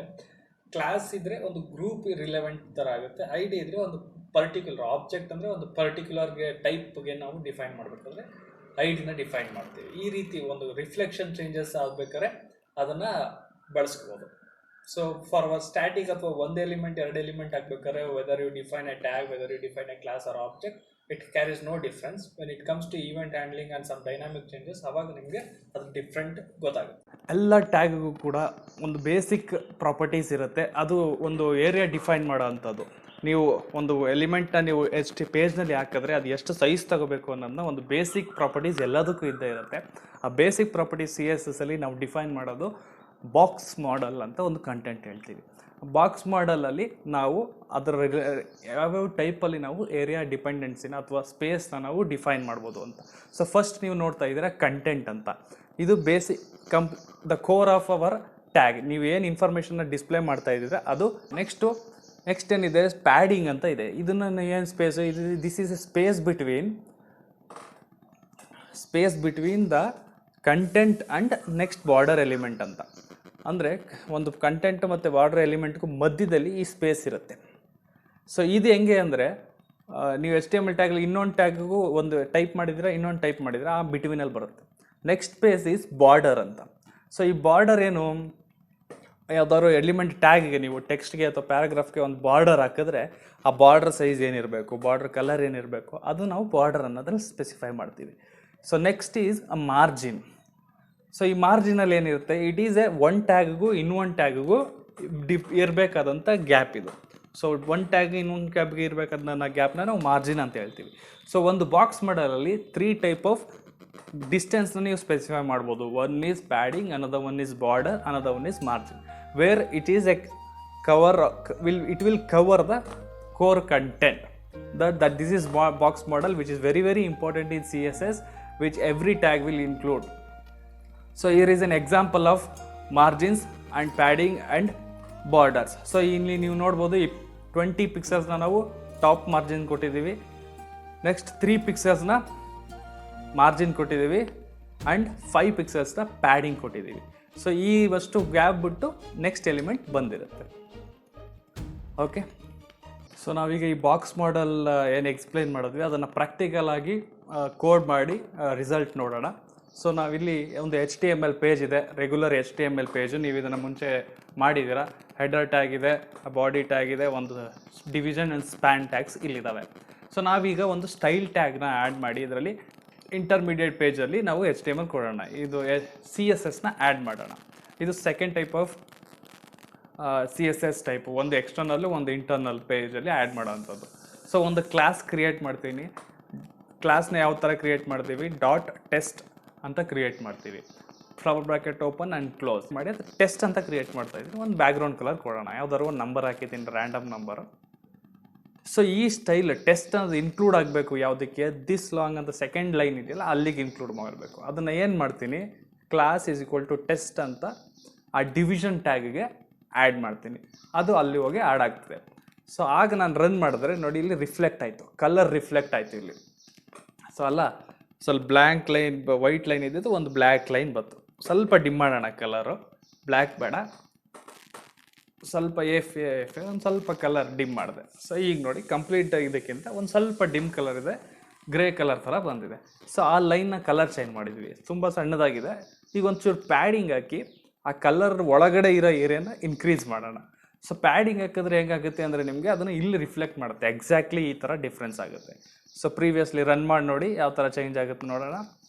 ಕ್ಲಾಸ್ ಇದ್ದರೆ ಒಂದು ಗ್ರೂಪ್ ರಿಲೆವೆಂಟ್ ಥರ ಆಗುತ್ತೆ. ID ಇದ್ದರೆ ಒಂದು ಪರ್ಟಿಕ್ಯುಲರ್ ಆಬ್ಜೆಕ್ಟ್, ಅಂದರೆ ಒಂದು ಪರ್ಟಿಕ್ಯುಲರ್ಗೆ ಟೈಪ್ಗೆ ನಾವು ಡಿಫೈನ್ ಮಾಡಬೇಕಾದ್ರೆ ಐಡಿನ ಡಿಫೈನ್ ಮಾಡ್ತೀವಿ. ಈ ರೀತಿ ಒಂದು ರಿಫ್ಲೆಕ್ಷನ್ ಚೇಂಜಸ್ ಆಗಬೇಕಾದ್ರೆ ಅದನ್ನು ಬಳಸ್ಕೋಬೋದು. ಸೊ ಫಾರ್ ಸ್ಟ್ಯಾಟಿಕ್ ಅಥವಾ ಒಂದು ಎಲಿಮೆಂಟ್ ಎರಡು ಎಲಿಮೆಂಟ್ ಹಾಕ್ಬೇಕಾದ್ರೆ whether you define a tag, whether you define a class or object, it carries no difference. When it comes to event handling and some dynamic changes, ಅವಾಗ ನಿಮಗೆ ಅದು different ಗೊತ್ತಾಗುತ್ತೆ. ಎಲ್ಲ ಟ್ಯಾಗಿಗೂ ಕೂಡ ಒಂದು ಬೇಸಿಕ್ ಪ್ರಾಪರ್ಟೀಸ್ ಇರುತ್ತೆ, ಅದು ಒಂದು ಏರಿಯಾ ಡಿಫೈನ್ ಮಾಡೋ ಅಂಥದ್ದು. ನೀವು ಒಂದು ಎಲಿಮೆಂಟ್ನ ನೀವು ಎಷ್ಟು ಪೇಜ್ನಲ್ಲಿ ಹಾಕಿದ್ರೆ ಅದು ಎಷ್ಟು ಸೈಜ್ ತಗೋಬೇಕು ಅನ್ನೋದನ್ನ ಒಂದು ಬೇಸಿಕ್ ಪ್ರಾಪರ್ಟೀಸ್ ಎಲ್ಲದಕ್ಕೂ ಇದ್ದೇ ಇರುತ್ತೆ. ಆ ಬೇಸಿಕ್ ಪ್ರಾಪರ್ಟೀಸ್ CSS ಅಲ್ಲಿ ನಾವು ಡಿಫೈನ್ ಮಾಡೋದು ಬಾಕ್ಸ್ ಮಾಡೆಲ್ ಅಂತ ಒಂದು ಕಂಟೆಂಟ್ ಹೇಳ್ತೀವಿ. ಬಾಕ್ಸ್ ಮಾಡೆಲಲ್ಲಿ ನಾವು ಅದರ ಯಾವ್ಯಾವ ಟೈಪಲ್ಲಿ ನಾವು ಏರಿಯಾ ಡಿಪೆಂಡೆನ್ಸಿನ ಅಥವಾ ಸ್ಪೇಸ್ನ ನಾವು ಡಿಫೈನ್ ಮಾಡ್ಬೋದು ಅಂತ. ಸೊ ಫಸ್ಟ್ ನೀವು ನೋಡ್ತಾ ಇದ್ದೀರಾ ಕಂಟೆಂಟ್ ಅಂತ. ಇದು basic the core of our tag. ನೀವು ಏನು ಇನ್ಫಾರ್ಮೇಷನ್ನ ಡಿಸ್ಪ್ಲೇ ಮಾಡ್ತಾ ಇದ್ದೀರಾ ಅದು. ನೆಕ್ಸ್ಟ್ ಏನಿದೆ ಪ್ಯಾಡಿಂಗ್ ಅಂತ ಇದೆ. ಇದನ್ನು ಏನು space, this is A space between the content and next border element ಅಂತ. ಅಂದರೆ ಒಂದು ಕಂಟೆಂಟ್ ಮತ್ತು ಬಾರ್ಡರ್ ಎಲಿಮೆಂಟ್ಗೂ ಮಧ್ಯದಲ್ಲಿ ಈ ಸ್ಪೇಸ್ ಇರುತ್ತೆ. ಸೊ ಇದು ಹೆಂಗೆ ಅಂದರೆ ನೀವು HTML ಟ್ಯಾಗಲ್ಲಿ ಇನ್ನೊಂದು ಟ್ಯಾಗಿಗೂ ಒಂದು ಟೈಪ್ ಮಾಡಿದರೆ ಇನ್ನೊಂದು ಟೈಪ್ ಮಾಡಿದರೆ ಆ ಬಿಟ್ವೀನಲ್ಲಿ ಬರುತ್ತೆ. ನೆಕ್ಸ್ಟ್ ಸ್ಪೇಸ್ ಈಸ್ ಬಾರ್ಡರ್ ಅಂತ. ಸೊ ಈ ಬಾರ್ಡರ್ ಏನು, ಯಾವ್ದಾದ್ರು ಎಲಿಮೆಂಟ್ ಟ್ಯಾಗಿಗೆ ನೀವು ಟೆಕ್ಸ್ಟ್ಗೆ ಅಥವಾ ಪ್ಯಾರಾಗ್ರಾಫ್ಗೆ ಒಂದು ಬಾರ್ಡರ್ ಹಾಕಿದ್ರೆ ಆ ಬಾರ್ಡರ್ ಸೈಜ್ ಏನಿರಬೇಕು, ಬಾರ್ಡರ್ ಕಲರ್ ಏನಿರಬೇಕು ಅದು ನಾವು ಬಾರ್ಡರ್ ಅನ್ನೋದ್ರಲ್ಲಿ ಸ್ಪೆಸಿಫೈ ಮಾಡ್ತೀವಿ. So next is a margin. So ಈ ಮಾರ್ಜಿನಲ್ಲಿ ಏನಿರುತ್ತೆ, ಇಟ್ ಈಸ್ ಒನ್ ಟ್ಯಾಗಿಗೂ ಇನ್ನೊಂದು ಟ್ಯಾಗಿಗೂ ಇರಬೇಕಾದಂಥ ಗ್ಯಾಪ್ ಇದು. ಸೊ ಒನ್ ಟ್ಯಾಗ್ ಇನ್ನೊಂದು ಗ್ಯಾಪ್ಗೆ ಇರಬೇಕಾದ ಗ್ಯಾಪ್ನ ನಾವು ಮಾರ್ಜಿನ್ ಅಂತ ಹೇಳ್ತೀವಿ. ಸೊ ಒಂದು ಬಾಕ್ಸ್ ಮಾಡಲಲ್ಲಿ 3 ಟೈಪ್ ಆಫ್ ಡಿಸ್ಟೆನ್ಸ್ನ ನೀವು ಸ್ಪೆಸಿಫೈ ಮಾಡ್ಬೋದು. One is padding, another one is border, another one is margin. Where it is A will cover the core content. That this is box model which is very very important in CSS, which every tag will include. So here is an example of margins and padding and borders. So ಇಲ್ಲಿ ನೀವು ನೋಡ್ಬೋದು 20 ಪಿಕ್ಸಲ್ಸ್ನ ನಾವು top margin ಕೊಟ್ಟಿದ್ದೀವಿ, next 3 ಪಿಕ್ಸಲ್ಸ್ನ margin ಕೊಟ್ಟಿದ್ದೀವಿ and 5 ಪಿಕ್ಸಲ್ಸ್ನ padding ಕೊಟ್ಟಿದ್ದೀವಿ. So ಈ ಅಷ್ಟು gap ಬಿಟ್ಟು ನೆಕ್ಸ್ಟ್ ಎಲಿಮೆಂಟ್ ಬಂದಿರುತ್ತೆ. ಓಕೆ, ಸೊ ನಾವೀಗ ಈ ಬಾಕ್ಸ್ ಮಾಡೆಲ್ ಏನು ಎಕ್ಸ್ಪ್ಲೈನ್ ಮಾಡಿದ್ವಿ ಅದನ್ನು ಪ್ರಾಕ್ಟಿಕಲ್ ಆಗಿ ಕೋಡ್ ಮಾಡಿ ರಿಸಲ್ಟ್ ನೋಡೋಣ. ಸೊ ನಾವಿಲ್ಲಿ ಒಂದು HTML ಪೇಜ್ ಇದೆ, ರೆಗ್ಯುಲರ್ HTML ಪೇಜು. ನೀವು ಇದನ್ನು ಮುಂಚೆ ಮಾಡಿದ್ದೀರಾ. ಹೆಡರ್ ಟ್ಯಾಗ್ ಇದೆ, ಬಾಡಿ ಟ್ಯಾಗ್ ಇದೆ, ಒಂದು ಡಿವಿಷನ್ ಆ್ಯಂಡ್ ಸ್ಪ್ಯಾನ್ ಟ್ಯಾಗ್ಸ್ ಇಲ್ಲಿದ್ದಾವೆ. ಸೊ ನಾವೀಗ ಒಂದು ಸ್ಟೈಲ್ ಟ್ಯಾಗ್ನ ಆ್ಯಡ್ ಮಾಡಿ ಇದರಲ್ಲಿ ಇಂಟರ್ಮೀಡಿಯೇಟ್ ಪೇಜಲ್ಲಿ ನಾವು HTML ಕೊಡೋಣ. ಇದು CSSನ ಆ್ಯಡ್ ಮಾಡೋಣ. ಇದು second type of CSS type, ಒಂದು ಎಕ್ಸ್ಟರ್ನಲ್ಲು ಒಂದು ಇಂಟರ್ನಲ್ ಪೇಜಲ್ಲಿ ಆ್ಯಡ್ ಮಾಡೋವಂಥದ್ದು. ಸೊ ಒಂದು ಕ್ಲಾಸ್ ಕ್ರಿಯೇಟ್ ಮಾಡ್ತೀನಿ. ಕ್ಲಾಸ್ನ ಯಾವ ಥರ ಕ್ರಿಯೇಟ್ ಮಾಡ್ತೀವಿ, .test ಅಂತ ಕ್ರಿಯೇಟ್ ಮಾಡ್ತೀವಿ. Flower bracket open and close ಮಾಡಿ ಅದು ಟೆಸ್ಟ್ ಅಂತ ಕ್ರಿಯೇಟ್ ಮಾಡ್ತಾಯಿದ್ದೀನಿ. ಒಂದು ಬ್ಯಾಕ್ಗ್ರೌಂಡ್ ಕಲರ್ ಕೊಡೋಣ, ಯಾವ್ದಾದ್ರು ಒಂದು ನಂಬರ್ ಹಾಕಿದ್ದೀನಿ, ರ್ಯಾಂಡಮ್ ನಂಬರು. ಸೊ ಈ ಸ್ಟೈಲ್ ಟೆಸ್ಟ್ ಅನ್ನೋದು ಇನ್ಕ್ಲೂಡ್ ಆಗಬೇಕು. ಯಾವುದಕ್ಕೆ, ದಿಸ್ ಲಾಂಗ್ ಅಂತ ಸೆಕೆಂಡ್ ಲೈನ್ ಇದೆಯಲ್ಲ ಅಲ್ಲಿಗೆ ಇನ್ಕ್ಲೂಡ್ ಮಾಡಬೇಕು. ಅದನ್ನು ಏನು ಮಾಡ್ತೀನಿ, class is equal to test ಅಂತ ಆ ಡಿವಿಷನ್ ಟ್ಯಾಗಿಗೆ ಆ್ಯಡ್ ಮಾಡ್ತೀನಿ. ಅದು ಅಲ್ಲಿ ಹೋಗಿ ಆ್ಯಡ್ ಆಗ್ತದೆ. ಸೊ ಆಗ ನಾನು ರನ್ ಮಾಡಿದ್ರೆ ನೋಡಿ ಇಲ್ಲಿ ರಿಫ್ಲೆಕ್ಟ್ ಆಯಿತು, ಕಲರ್ ರಿಫ್ಲೆಕ್ಟ್ ಆಯಿತು ಇಲ್ಲಿ. ಸೊ ಅಲ್ಲ, ಸ್ವಲ್ಪ ಬ್ಲ್ಯಾಂಕ್ ಲೈನ್, ವೈಟ್ ಲೈನ್ ಇದ್ದಿದ್ದು ಒಂದು ಬ್ಲ್ಯಾಕ್ ಲೈನ್ ಬಂತು. ಸ್ವಲ್ಪ ಡಿಮ್ ಮಾಡೋಣ ಕಲರು, ಬ್ಲ್ಯಾಕ್ ಬೇಡ, ಸ್ವಲ್ಪ ಎಫ್ ಒಂದು ಸ್ವಲ್ಪ ಕಲರ್ ಡಿಮ್ ಮಾಡಿದೆ. ಸೊ ಈಗ ನೋಡಿ ಕಂಪ್ಲೀಟ್ ಇದಕ್ಕಿಂತ ಒಂದು ಸ್ವಲ್ಪ ಡಿಮ್ ಕಲರ್ ಇದೆ, ಗ್ರೇ ಕಲರ್ ಥರ ಬಂದಿದೆ. ಸೊ ಆ ಲೈನ್ನ ಕಲರ್ ಚೇಂಜ್ ಮಾಡಿದ್ವಿ, ತುಂಬ ಸಣ್ಣದಾಗಿದೆ. ಈಗ ಒಂಚೂರು ಪ್ಯಾಡಿಂಗ್ ಹಾಕಿ ಆ ಕಲರ್ ಒಳಗಡೆ ಇರೋ ಏರಿಯಾನ ಇನ್ಕ್ರೀಸ್ ಮಾಡೋಣ. ಸೊ ಪ್ಯಾಡಿಂಗ್ ಹಾಕಿದ್ರೆ ಹೆಂಗಾಗುತ್ತೆ ಅಂದರೆ ನಿಮಗೆ ಅದನ್ನು ಇಲ್ಲಿ ರಿಫ್ಲೆಕ್ಟ್ ಮಾಡುತ್ತೆ. ಎಕ್ಸಾಕ್ಟ್ಲಿ ಈ ಥರ ಡಿಫ್ರೆನ್ಸ್ ಆಗುತ್ತೆ. ಸೊ ಪ್ರೀವಿಯಸ್ಲಿ ರನ್ ಮಾಡಿ ನೋಡಿ ಯಾವ ಥರ ಚೇಂಜ್ ಆಗುತ್ತೆ ನೋಡೋಣ.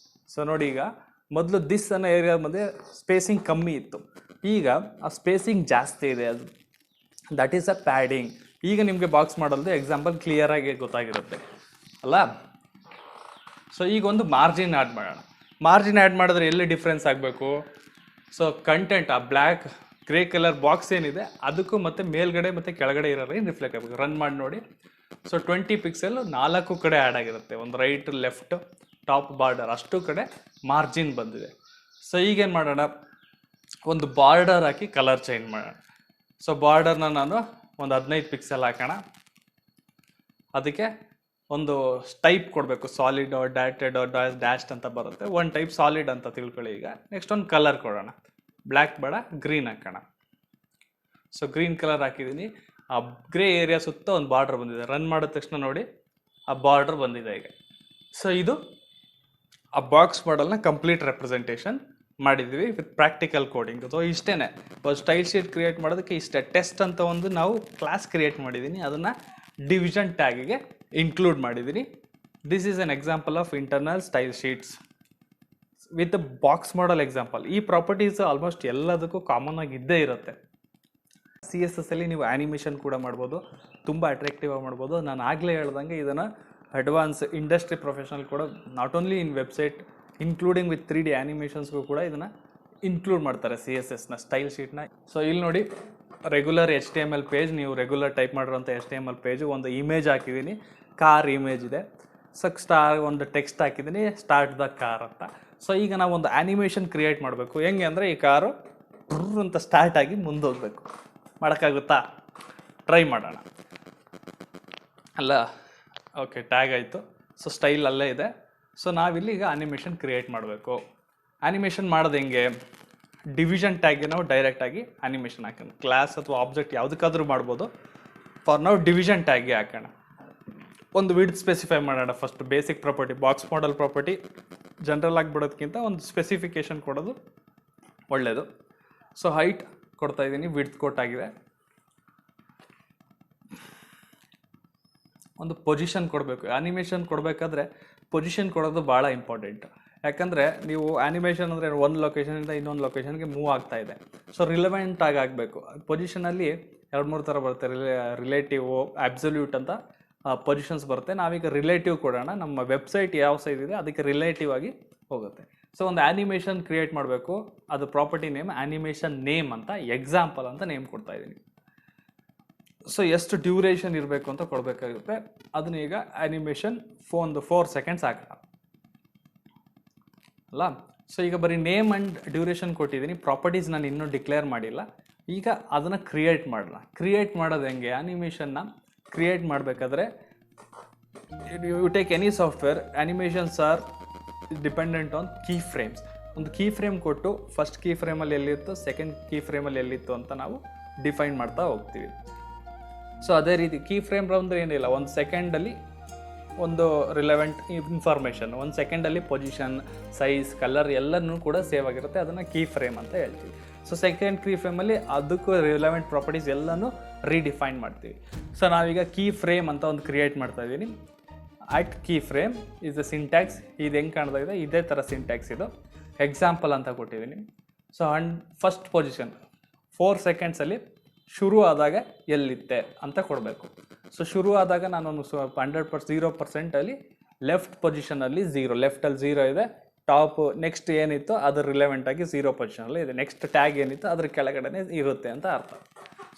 ಸೊ ನೋಡಿ, ಈಗ ಮೊದಲು ದಿಸ್ ಅನ್ನೋ ಏರಿಯಾ ಮಧ್ಯೆ ಸ್ಪೇಸಿಂಗ್ ಕಮ್ಮಿ ಇತ್ತು, ಈಗ ಆ ಸ್ಪೇಸಿಂಗ್ ಜಾಸ್ತಿ ಇದೆ. ಅದು ದಟ್ ಈಸ್ ಅ ಪ್ಯಾಡಿಂಗ್. ಈಗ ನಿಮಗೆ ಬಾಕ್ಸ್ ಮಾಡೋದು ಎಕ್ಸಾಂಪಲ್ ಕ್ಲಿಯರಾಗಿ ಗೊತ್ತಾಗಿರುತ್ತೆ ಅಲ್ಲ. ಸೊ ಈಗ ಒಂದು ಮಾರ್ಜಿನ್ ಆ್ಯಡ್ ಮಾಡೋಣ. ಮಾರ್ಜಿನ್ ಆ್ಯಡ್ ಮಾಡಿದ್ರೆ ಎಲ್ಲಿ ಡಿಫ್ರೆನ್ಸ್ ಆಗಬೇಕು, ಸೊ ಕಂಟೆಂಟ್ ಆ ಬ್ಲ್ಯಾಕ್ ಗ್ರೇ ಕಲರ್ ಬಾಕ್ಸ್ ಏನಿದೆ ಅದಕ್ಕೂ ಮತ್ತು ಮೇಲ್ಗಡೆ ಮತ್ತು ಕೆಳಗಡೆ ಇರೋ ಲೈನ್ ರಿಫ್ಲೆಕ್ಟ್ ಆಗಬೇಕು. ರನ್ ಮಾಡಿ ನೋಡಿ. ಸೊ 20 ಪಿಕ್ಸೆಲ್ 4 ಕಡೆ ಆ್ಯಡ್ ಆಗಿರುತ್ತೆ, ಒಂದು ರೈಟ್ ಲೆಫ್ಟ್ ಟಾಪ್ ಬಾರ್ಡರ್ ಅಷ್ಟು ಕಡೆ ಮಾರ್ಜಿನ್ ಬಂದಿದೆ. ಸೊ ಈಗೇನು ಮಾಡೋಣ, ಒಂದು ಬಾರ್ಡರ್ ಹಾಕಿ ಕಲರ್ ಚೇಂಜ್ ಮಾಡೋಣ. ಸೊ ಬಾರ್ಡರ್ನ ನಾನು ಒಂದು 15 ಪಿಕ್ಸೆಲ್ ಹಾಕೋಣ. ಅದಕ್ಕೆ ಒಂದು ಟೈಪ್ ಕೊಡಬೇಕು, ಸಾಲಿಡ್ ಡಾಟೆಡ್ ಡ್ಯಾಶ್ಡ್ ಅಂತ ಬರುತ್ತೆ. ಒಂದು ಟೈಪ್ ಸಾಲಿಡ್ ಅಂತ ತಿಳ್ಕೊಳ್ಳಿ. ಈಗ ನೆಕ್ಸ್ಟ್ ಒಂದು ಕಲರ್ ಕೊಡೋಣ, ಬ್ಲ್ಯಾಕ್ ಬೇಡ, ಗ್ರೀನ್ ಹಾಕೋಣ. ಸೊ ಗ್ರೀನ್ ಕಲರ್ ಹಾಕಿದ್ದೀನಿ. ಆ ಗ್ರೇ ಏರಿಯಾ ಸುತ್ತ ಒಂದು ಬಾರ್ಡರ್ ಬಂದಿದೆ. ರನ್ ಮಾಡಿದ ತಕ್ಷಣ ನೋಡಿ ಆ ಬಾರ್ಡರ್ ಬಂದಿದೆ ಈಗ. ಸೊ ಇದು ಆ ಬಾಕ್ಸ್ ಮಾಡೆಲ್ನ ಕಂಪ್ಲೀಟ್ ರೆಪ್ರೆಸೆಂಟೇಷನ್. ಮಾಡಿದ್ವಿ ವಿತ್ ಪ್ರಾಕ್ಟಿಕಲ್ ಕೋಡಿಂಗ್. ಸೊ ಇಷ್ಟೇ ಸ್ಟೈಲ್ ಶೀಟ್ ಕ್ರಿಯೇಟ್ ಮಾಡೋದಕ್ಕೆ ಇಷ್ಟೇ. ಟೆಸ್ಟ್ ಅಂತ ಒಂದು ನಾವು ಕ್ಲಾಸ್ ಕ್ರಿಯೇಟ್ ಮಾಡಿದ್ದೀನಿ, ಅದನ್ನು ಡಿವಿಷನ್ ಟ್ಯಾಗಿಗೆ ಇನ್ಕ್ಲೂಡ್ ಮಾಡಿದ್ದೀನಿ. This is an example of internal style sheets with box model example. ಈ ಪ್ರಾಪರ್ಟೀಸ್ ಆಲ್ಮೋಸ್ಟ್ ಎಲ್ಲದಕ್ಕೂ ಕಾಮನ್ ಆಗಿ ಇದ್ದೇ ಇರುತ್ತೆ. CSS ಅಲ್ಲಿ ನೀವು ಆ್ಯನಿಮೇಷನ್ ಕೂಡ ಮಾಡ್ಬೋದು, ತುಂಬ ಅಟ್ರಾಕ್ಟಿವ್ ಆಗಿ ಮಾಡ್ಬೋದು. ನಾನು ಆಗಲೇ ಹೇಳ್ದಂಗೆ ಇದನ್ನು ಅಡ್ವಾನ್ಸ್ ಇಂಡಸ್ಟ್ರಿ ಪ್ರೊಫೆಷನಲ್ ಕೂಡ not only in website including with 3D ಆ್ಯನಿಮೇಷನ್ಸ್ಗೂ ಕೂಡ ಇದನ್ನು ಇನ್ಕ್ಲೂಡ್ ಮಾಡ್ತಾರೆ CSSನ ಸ್ಟೈಲ್ ಶೀಟ್ನ. ಸೊ ಇಲ್ಲಿ ನೋಡಿ, ರೆಗ್ಯುಲರ್ HTML ಪೇಜ್, ನೀವು ರೆಗ್ಯುಲರ್ ಟೈಪ್ ಮಾಡಿರೋಂಥ HTML ಪೇಜು, ಒಂದು ಇಮೇಜ್ ಹಾಕಿದ್ದೀನಿ, ಕಾರ್ ಇಮೇಜ್ ಇದೆ. ಸೊ ಒಂದು ಟೆಕ್ಸ್ಟ್ ಹಾಕಿದ್ದೀನಿ, ಸ್ಟಾರ್ಟ್ ದ ಕಾರ್ ಅಂತ. ಸೊ ಈಗ ನಾವು ಒಂದು ಆ್ಯನಿಮೇಷನ್ ಕ್ರಿಯೇಟ್ ಮಾಡಬೇಕು. ಹೆಂಗೆ ಅಂದರೆ ಈ ಕಾರು ಅಂತ ಸ್ಟಾರ್ಟ್ ಆಗಿ ಮುಂದೋಗ್ಬೇಕು. ಮಾಡೋಕ್ಕಾಗುತ್ತಾ? ಟ್ರೈ ಮಾಡೋಣ ಅಲ್ಲ. ಓಕೆ, ಟ್ಯಾಗ್ ಆಯಿತು. ಸೊ ಸ್ಟೈಲ್ ಅಲ್ಲೇ ಇದೆ. ಸೊ ನಾವಿಲ್ಲಿ ಈಗ ಆ್ಯನಿಮೇಷನ್ ಕ್ರಿಯೇಟ್ ಮಾಡಬೇಕು. ಆ್ಯನಿಮೇಷನ್ ಮಾಡೋದು ಹೆಂಗೆ? ಡಿವಿಷನ್ ಟ್ಯಾಗ್ಗೆ ನಾವು ಡೈರೆಕ್ಟಾಗಿ ಆ್ಯನಿಮೇಷನ್ ಹಾಕೋಣ. ಕ್ಲಾಸ್ ಅಥವಾ ಆಬ್ಜೆಕ್ಟ್ ಯಾವುದಕ್ಕಾದ್ರೂ ಮಾಡ್ಬೋದು. ಫಾರ್ ನಾವು ಡಿವಿಷನ್ ಟ್ಯಾಗ್ಗೆ ಹಾಕೋಣ. ಒಂದು ವಿಡ್ತ್ ಸ್ಪೆಸಿಫೈ ಮಾಡೋಣ. ಫಸ್ಟ್ ಬೇಸಿಕ್ ಪ್ರಾಪರ್ಟಿ, ಬಾಕ್ಸ್ ಮಾಡಲ್ ಪ್ರಾಪರ್ಟಿ ಜನರಲ್ ಆಗಿ ಬಿಡೋದಕ್ಕಿಂತ ಒಂದು ಸ್ಪೆಸಿಫಿಕೇಶನ್ ಕೊಡೋದು ಒಳ್ಳೆಯದು. ಸೊ ಹೈಟ್ ಕೊಡ್ತಾ ಇದ್ದೀನಿ, ವಿಡ್ತ್ ಕೊಟ್ಟಾಗಿದೆ. ಒಂದು ಪೊಸಿಷನ್ ಕೊಡಬೇಕು. ಆ್ಯನಿಮೇಷನ್ ಕೊಡಬೇಕಾದ್ರೆ ಪೊಸಿಷನ್ ಕೊಡೋದು ಭಾಳ ಇಂಪಾರ್ಟೆಂಟ್. ಯಾಕಂದರೆ ನೀವು ಆ್ಯನಿಮೇಷನ್ ಅಂದರೆ ಒಂದು ಲೊಕೇಶನಿಂದ ಇನ್ನೊಂದು ಲೊಕೇಶನ್ಗೆ ಮೂವ್ ಆಗ್ತಾ ಇದೆ. ಸೊ ರಿಲೆವೆಂಟ್ ಆಗಿ ಆಗಬೇಕು. ಪೊಸಿಷನಲ್ಲಿ 2-3 ಥರ ಬರುತ್ತೆ. ರಿಲೇಟಿವ್, ಅಬ್ಸಲ್ಯೂಟ್ ಅಂತ ಪೊಸಿಷನ್ಸ್ ಬರುತ್ತೆ. ನಾವೀಗ ರಿಲೇಟಿವ್ ಕೊಡೋಣ. ನಮ್ಮ ವೆಬ್ಸೈಟ್ ಯಾವ ಸೈಜ್ ಇದೆ ಅದಕ್ಕೆ ರಿಲೇಟಿವ್ ಆಗಿ ಹೋಗುತ್ತೆ. ಸೊ ಒಂದು ಆ್ಯನಿಮೇಷನ್ ಕ್ರಿಯೇಟ್ ಮಾಡಬೇಕು. ಅದು ಪ್ರಾಪರ್ಟಿ ನೇಮ್ ಆ್ಯನಿಮೇಷನ್ ನೇಮ್ ಅಂತ, ಎಕ್ಸಾಂಪಲ್ ಅಂತ ನೇಮ್ ಕೊಡ್ತಾ ಇದ್ದೀನಿ. ಸೊ ಎಷ್ಟು ಡ್ಯೂರೇಷನ್ ಇರಬೇಕು ಅಂತ ಕೊಡಬೇಕಾಗುತ್ತೆ. ಅದನ್ನ ಈಗ ಆ್ಯನಿಮೇಷನ್ 4 ಸೆಕೆಂಡ್ಸ್ ಹಾಕೋಣ ಅಲ್ಲ. ಸೊ ಈಗ ಬರೀ ನೇಮ್ ಆ್ಯಂಡ್ ಡ್ಯೂರೇಷನ್ ಕೊಟ್ಟಿದ್ದೀನಿ. ಪ್ರಾಪರ್ಟೀಸ್ ನಾನು ಇನ್ನೂ ಡಿಕ್ಲೇರ್ ಮಾಡಿಲ್ಲ. ಈಗ ಅದನ್ನು ಕ್ರಿಯೇಟ್ ಮಾಡೋಣ. ಕ್ರಿಯೇಟ್ ಮಾಡೋದು ಹೆಂಗೆ? ಆ್ಯನಿಮೇಷನ್ನ ಕ್ರಿಯೇಟ್ ಮಾಡಬೇಕಾದ್ರೆ you take any software, animations are dependent on key frames. ಒಂದು ಕೀ ಫ್ರೇಮ್ ಕೊಟ್ಟು ಫಸ್ಟ್ ಕೀ ಫ್ರೇಮಲ್ಲಿ ಎಲ್ಲಿತ್ತು, ಸೆಕೆಂಡ್ ಕೀ ಫ್ರೇಮಲ್ಲಿ ಎಲ್ಲಿತ್ತು ಅಂತ ನಾವು ಡಿಫೈನ್ ಮಾಡ್ತಾ ಹೋಗ್ತೀವಿ. ಸೊ ಅದೇ ರೀತಿ ಕೀ ಫ್ರೇಮ್ ಅಂದರೆ ಏನಿಲ್ಲ, ಒಂದು ಸೆಕೆಂಡಲ್ಲಿ ಒಂದು ರಿಲೆವೆಂಟ್ ಇನ್ಫಾರ್ಮೇಷನ್, ಒಂದು ಸೆಕೆಂಡಲ್ಲಿ ಪೊಸಿಷನ್, ಸೈಜ್, ಕಲರ್ ಎಲ್ಲನೂ ಕೂಡ ಸೇವ್ ಆಗಿರುತ್ತೆ. ಅದನ್ನು ಕೀ ಫ್ರೇಮ್ ಅಂತ ಹೇಳ್ತೀವಿ. ಸೊ ಸೆಕೆಂಡ್ ಕೀ ಫ್ರೇಮಲ್ಲಿ ಅದಕ್ಕೂ ರಿಲೆವೆಂಟ್ ಪ್ರಾಪರ್ಟೀಸ್ ಎಲ್ಲನೂ ರೀಡಿಫೈನ್ ಮಾಡ್ತೀವಿ. ಸೊ ನಾವೀಗ ಕೀ ಫ್ರೇಮ್ ಅಂತ ಒಂದು ಕ್ರಿಯೇಟ್ ಮಾಡ್ತಾ ಇದ್ದೀನಿ. At key frame is the syntax. ಇದು ಹೆಂಗೆ ಕಾಣ್ತಾ ಇದೆ, ಇದೇ ಥರ ಸಿಂಟ್ಯಾಕ್ಸ್. ಇದು ಎಕ್ಸಾಂಪಲ್ ಅಂತ ಕೊಟ್ಟಿದ್ದೀನಿ. ಸೊ ಫಸ್ಟ್ ಪೊಸಿಷನ್ 4 ಸೆಕೆಂಡ್ಸಲ್ಲಿ ಶುರು ಆದಾಗ ಎಲ್ಲಿತ್ತೆ ಅಂತ ಕೊಡಬೇಕು. ಸೊ ಶುರು ಆದಾಗ ನಾನೊಂದು 0% ಲೆಫ್ಟ್ ಪೊಸಿಷನಲ್ಲಿ 0, ಲೆಫ್ಟಲ್ಲಿ 0 ಇದೆ. ಟಾಪ್ ನೆಕ್ಸ್ಟ್ ಏನಿತ್ತು ಅದು ರಿಲೆವೆಂಟ್ ಆಗಿ 0 ಪೊಸಿಷನಲ್ಲಿ ಇದೆ. ನೆಕ್ಸ್ಟ್ ಟ್ಯಾಗ್ ಏನಿತ್ತು ಅದ್ರ ಕೆಳಗಡೆ ಇರುತ್ತೆ ಅಂತ ಅರ್ಥ.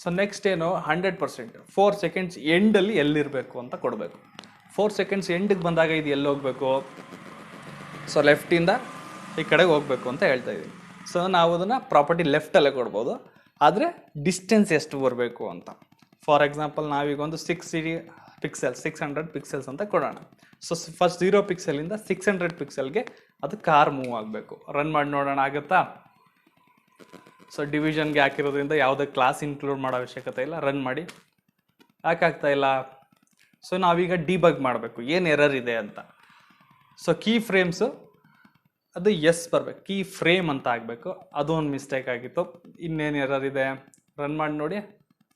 ಸೊ ನೆಕ್ಸ್ಟ್ ಏನು, 100% 4 ಸೆಕೆಂಡ್ಸ್ ಎಂಡಲ್ಲಿ ಎಲ್ಲಿರಬೇಕು ಅಂತ ಕೊಡಬೇಕು. 4 ಸೆಕೆಂಡ್ಸ್ ಎಂಡಿಗೆ ಬಂದಾಗ ಇದು ಎಲ್ಲಿ ಹೋಗಬೇಕು? ಸೊ ಲೆಫ್ಟಿಂದ ಈ ಕಡೆಗೆ ಹೋಗಬೇಕು ಅಂತ ಹೇಳ್ತಾ ಇದ್ದೀವಿ. ಸೊ ನಾವು ಅದನ್ನು ಪ್ರಾಪರ್ಟಿ ಲೆಫ್ಟಲ್ಲೇ ಕೊಡ್ಬೋದು, ಆದರೆ ಡಿಸ್ಟೆನ್ಸ್ ಎಷ್ಟು ಬರಬೇಕು ಅಂತ. ಫಾರ್ ಎಕ್ಸಾಂಪಲ್ ನಾವೀಗ ಒಂದು 600 ಪಿಕ್ಸೆಲ್ಸ್ ಅಂತ ಕೊಡೋಣ. ಸೊ ಫಸ್ಟ್ 0 ಪಿಕ್ಸೆಲಿಂದ 600 ಪಿಕ್ಸೆಲ್ಗೆ ಅದು ಕಾರ್ ಮೂವ್ ಆಗಬೇಕು. ರನ್ ಮಾಡಿ ನೋಡೋಣ, ಆಗುತ್ತಾ? ಸೊ ಡಿವಿಷನ್ಗೆ ಹಾಕಿರೋದ್ರಿಂದ ಯಾವುದೇ ಕ್ಲಾಸ್ ಇನ್ಕ್ಲೂಡ್ ಮಾಡೋ ಅವಶ್ಯಕತೆ ಇಲ್ಲ. ರನ್ ಮಾಡಿ. ಯಾಕಾಗ್ತಾ ಇಲ್ಲ? ಸೊ ನಾವೀಗ ಡಿಬಗ್ ಮಾಡಬೇಕು ಏನು ಎರರ್ ಇದೆ ಅಂತ. ಸೊ ಕೀ ಫ್ರೇಮ್ಸು ಅದು ಬರಬೇಕು, ಕೀ ಫ್ರೇಮ್ ಅಂತ ಆಗಬೇಕು. ಅದು ಒಂದು ಮಿಸ್ಟೇಕ್ ಆಗಿತ್ತು. ಇನ್ನೇನು ಎರರ್ ಇದೆ, ರನ್ ಮಾಡಿ ನೋಡಿ.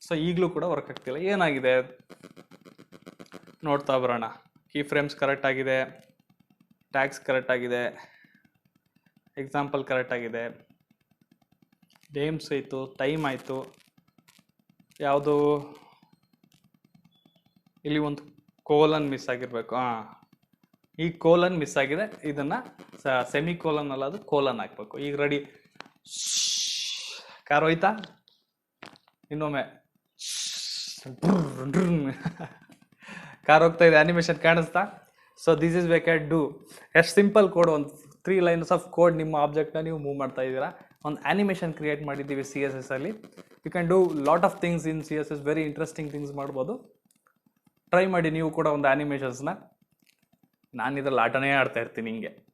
ಸೊ ಈಗಲೂ ಕೂಡ ವರ್ಕ್ ಆಗ್ತಿಲ್ಲ. ಏನಾಗಿದೆ ನೋಡ್ತಾ ಬರೋಣ. ಕೀ ಫ್ರೇಮ್ಸ್ ಕರೆಕ್ಟ್ ಆಗಿದೆ, ಟ್ಯಾಗ್ಸ್ ಕರೆಕ್ಟ್ ಆಗಿದೆ, ಎಕ್ಸಾಂಪಲ್ ಕರೆಕ್ಟ್ ಆಗಿದೆ, ನೇಮ್ಸ್ ಆಯಿತು, ಟೈಮ್ ಆಯಿತು. ಯಾವುದು ಇಲ್ಲಿ ಒಂದು ಕೋಲನ್ ಮಿಸ್ ಆಗಿರಬೇಕು. ಈ ಕೋಲನ್ ಮಿಸ್ ಆಗಿದೆ. ಇದನ್ನು ಸೆಮಿ ಕೋಲನ್ ಅಲ್ಲ, ಅದು ಕೋಲನ್ ಹಾಕ್ಬೇಕು. ಈಗ ರೆಡಿ. ಕಾರ್ ಹೋಯ್ತಾ? ಇನ್ನೊಮ್ಮೆ ಕಾರ್ ಹೋಗ್ತಾ ಇದೆ, ಆನಿಮೇಷನ್ ಕಾಣಿಸ್ತಾ? So this is we can do. ಎಷ್ಟು ಸಿಂಪಲ್ ಕೋಡ್, ಒಂದು 3 ಲೈನ್ಸ್ ಆಫ್ ಕೋಡ್ ನಿಮ್ಮ ಆಬ್ಜೆಕ್ಟ್ನ ನೀವು ಮೂವ್ ಮಾಡ್ತಾ ಇದ್ದೀರಾ. ಒಂದು ಆನಿಮೇಷನ್ ಕ್ರಿಯೇಟ್ ಮಾಡಿದ್ದೀವಿ CSS ಅಲ್ಲಿ. You can do lot of things in CSS. Very interesting things ಮಾಡ್ಬೋದು. ಟ್ರೈ ಮಾಡಿ ನೀವು ಕೂಡ ಒಂದು ಆನಿಮೇಷನ್ಸ್ನ. ನಾನು ಇದ್ರಲ್ಲಿ ಆಟನೇ ಆಡ್ತಾ ಇರ್ತೀನಿ.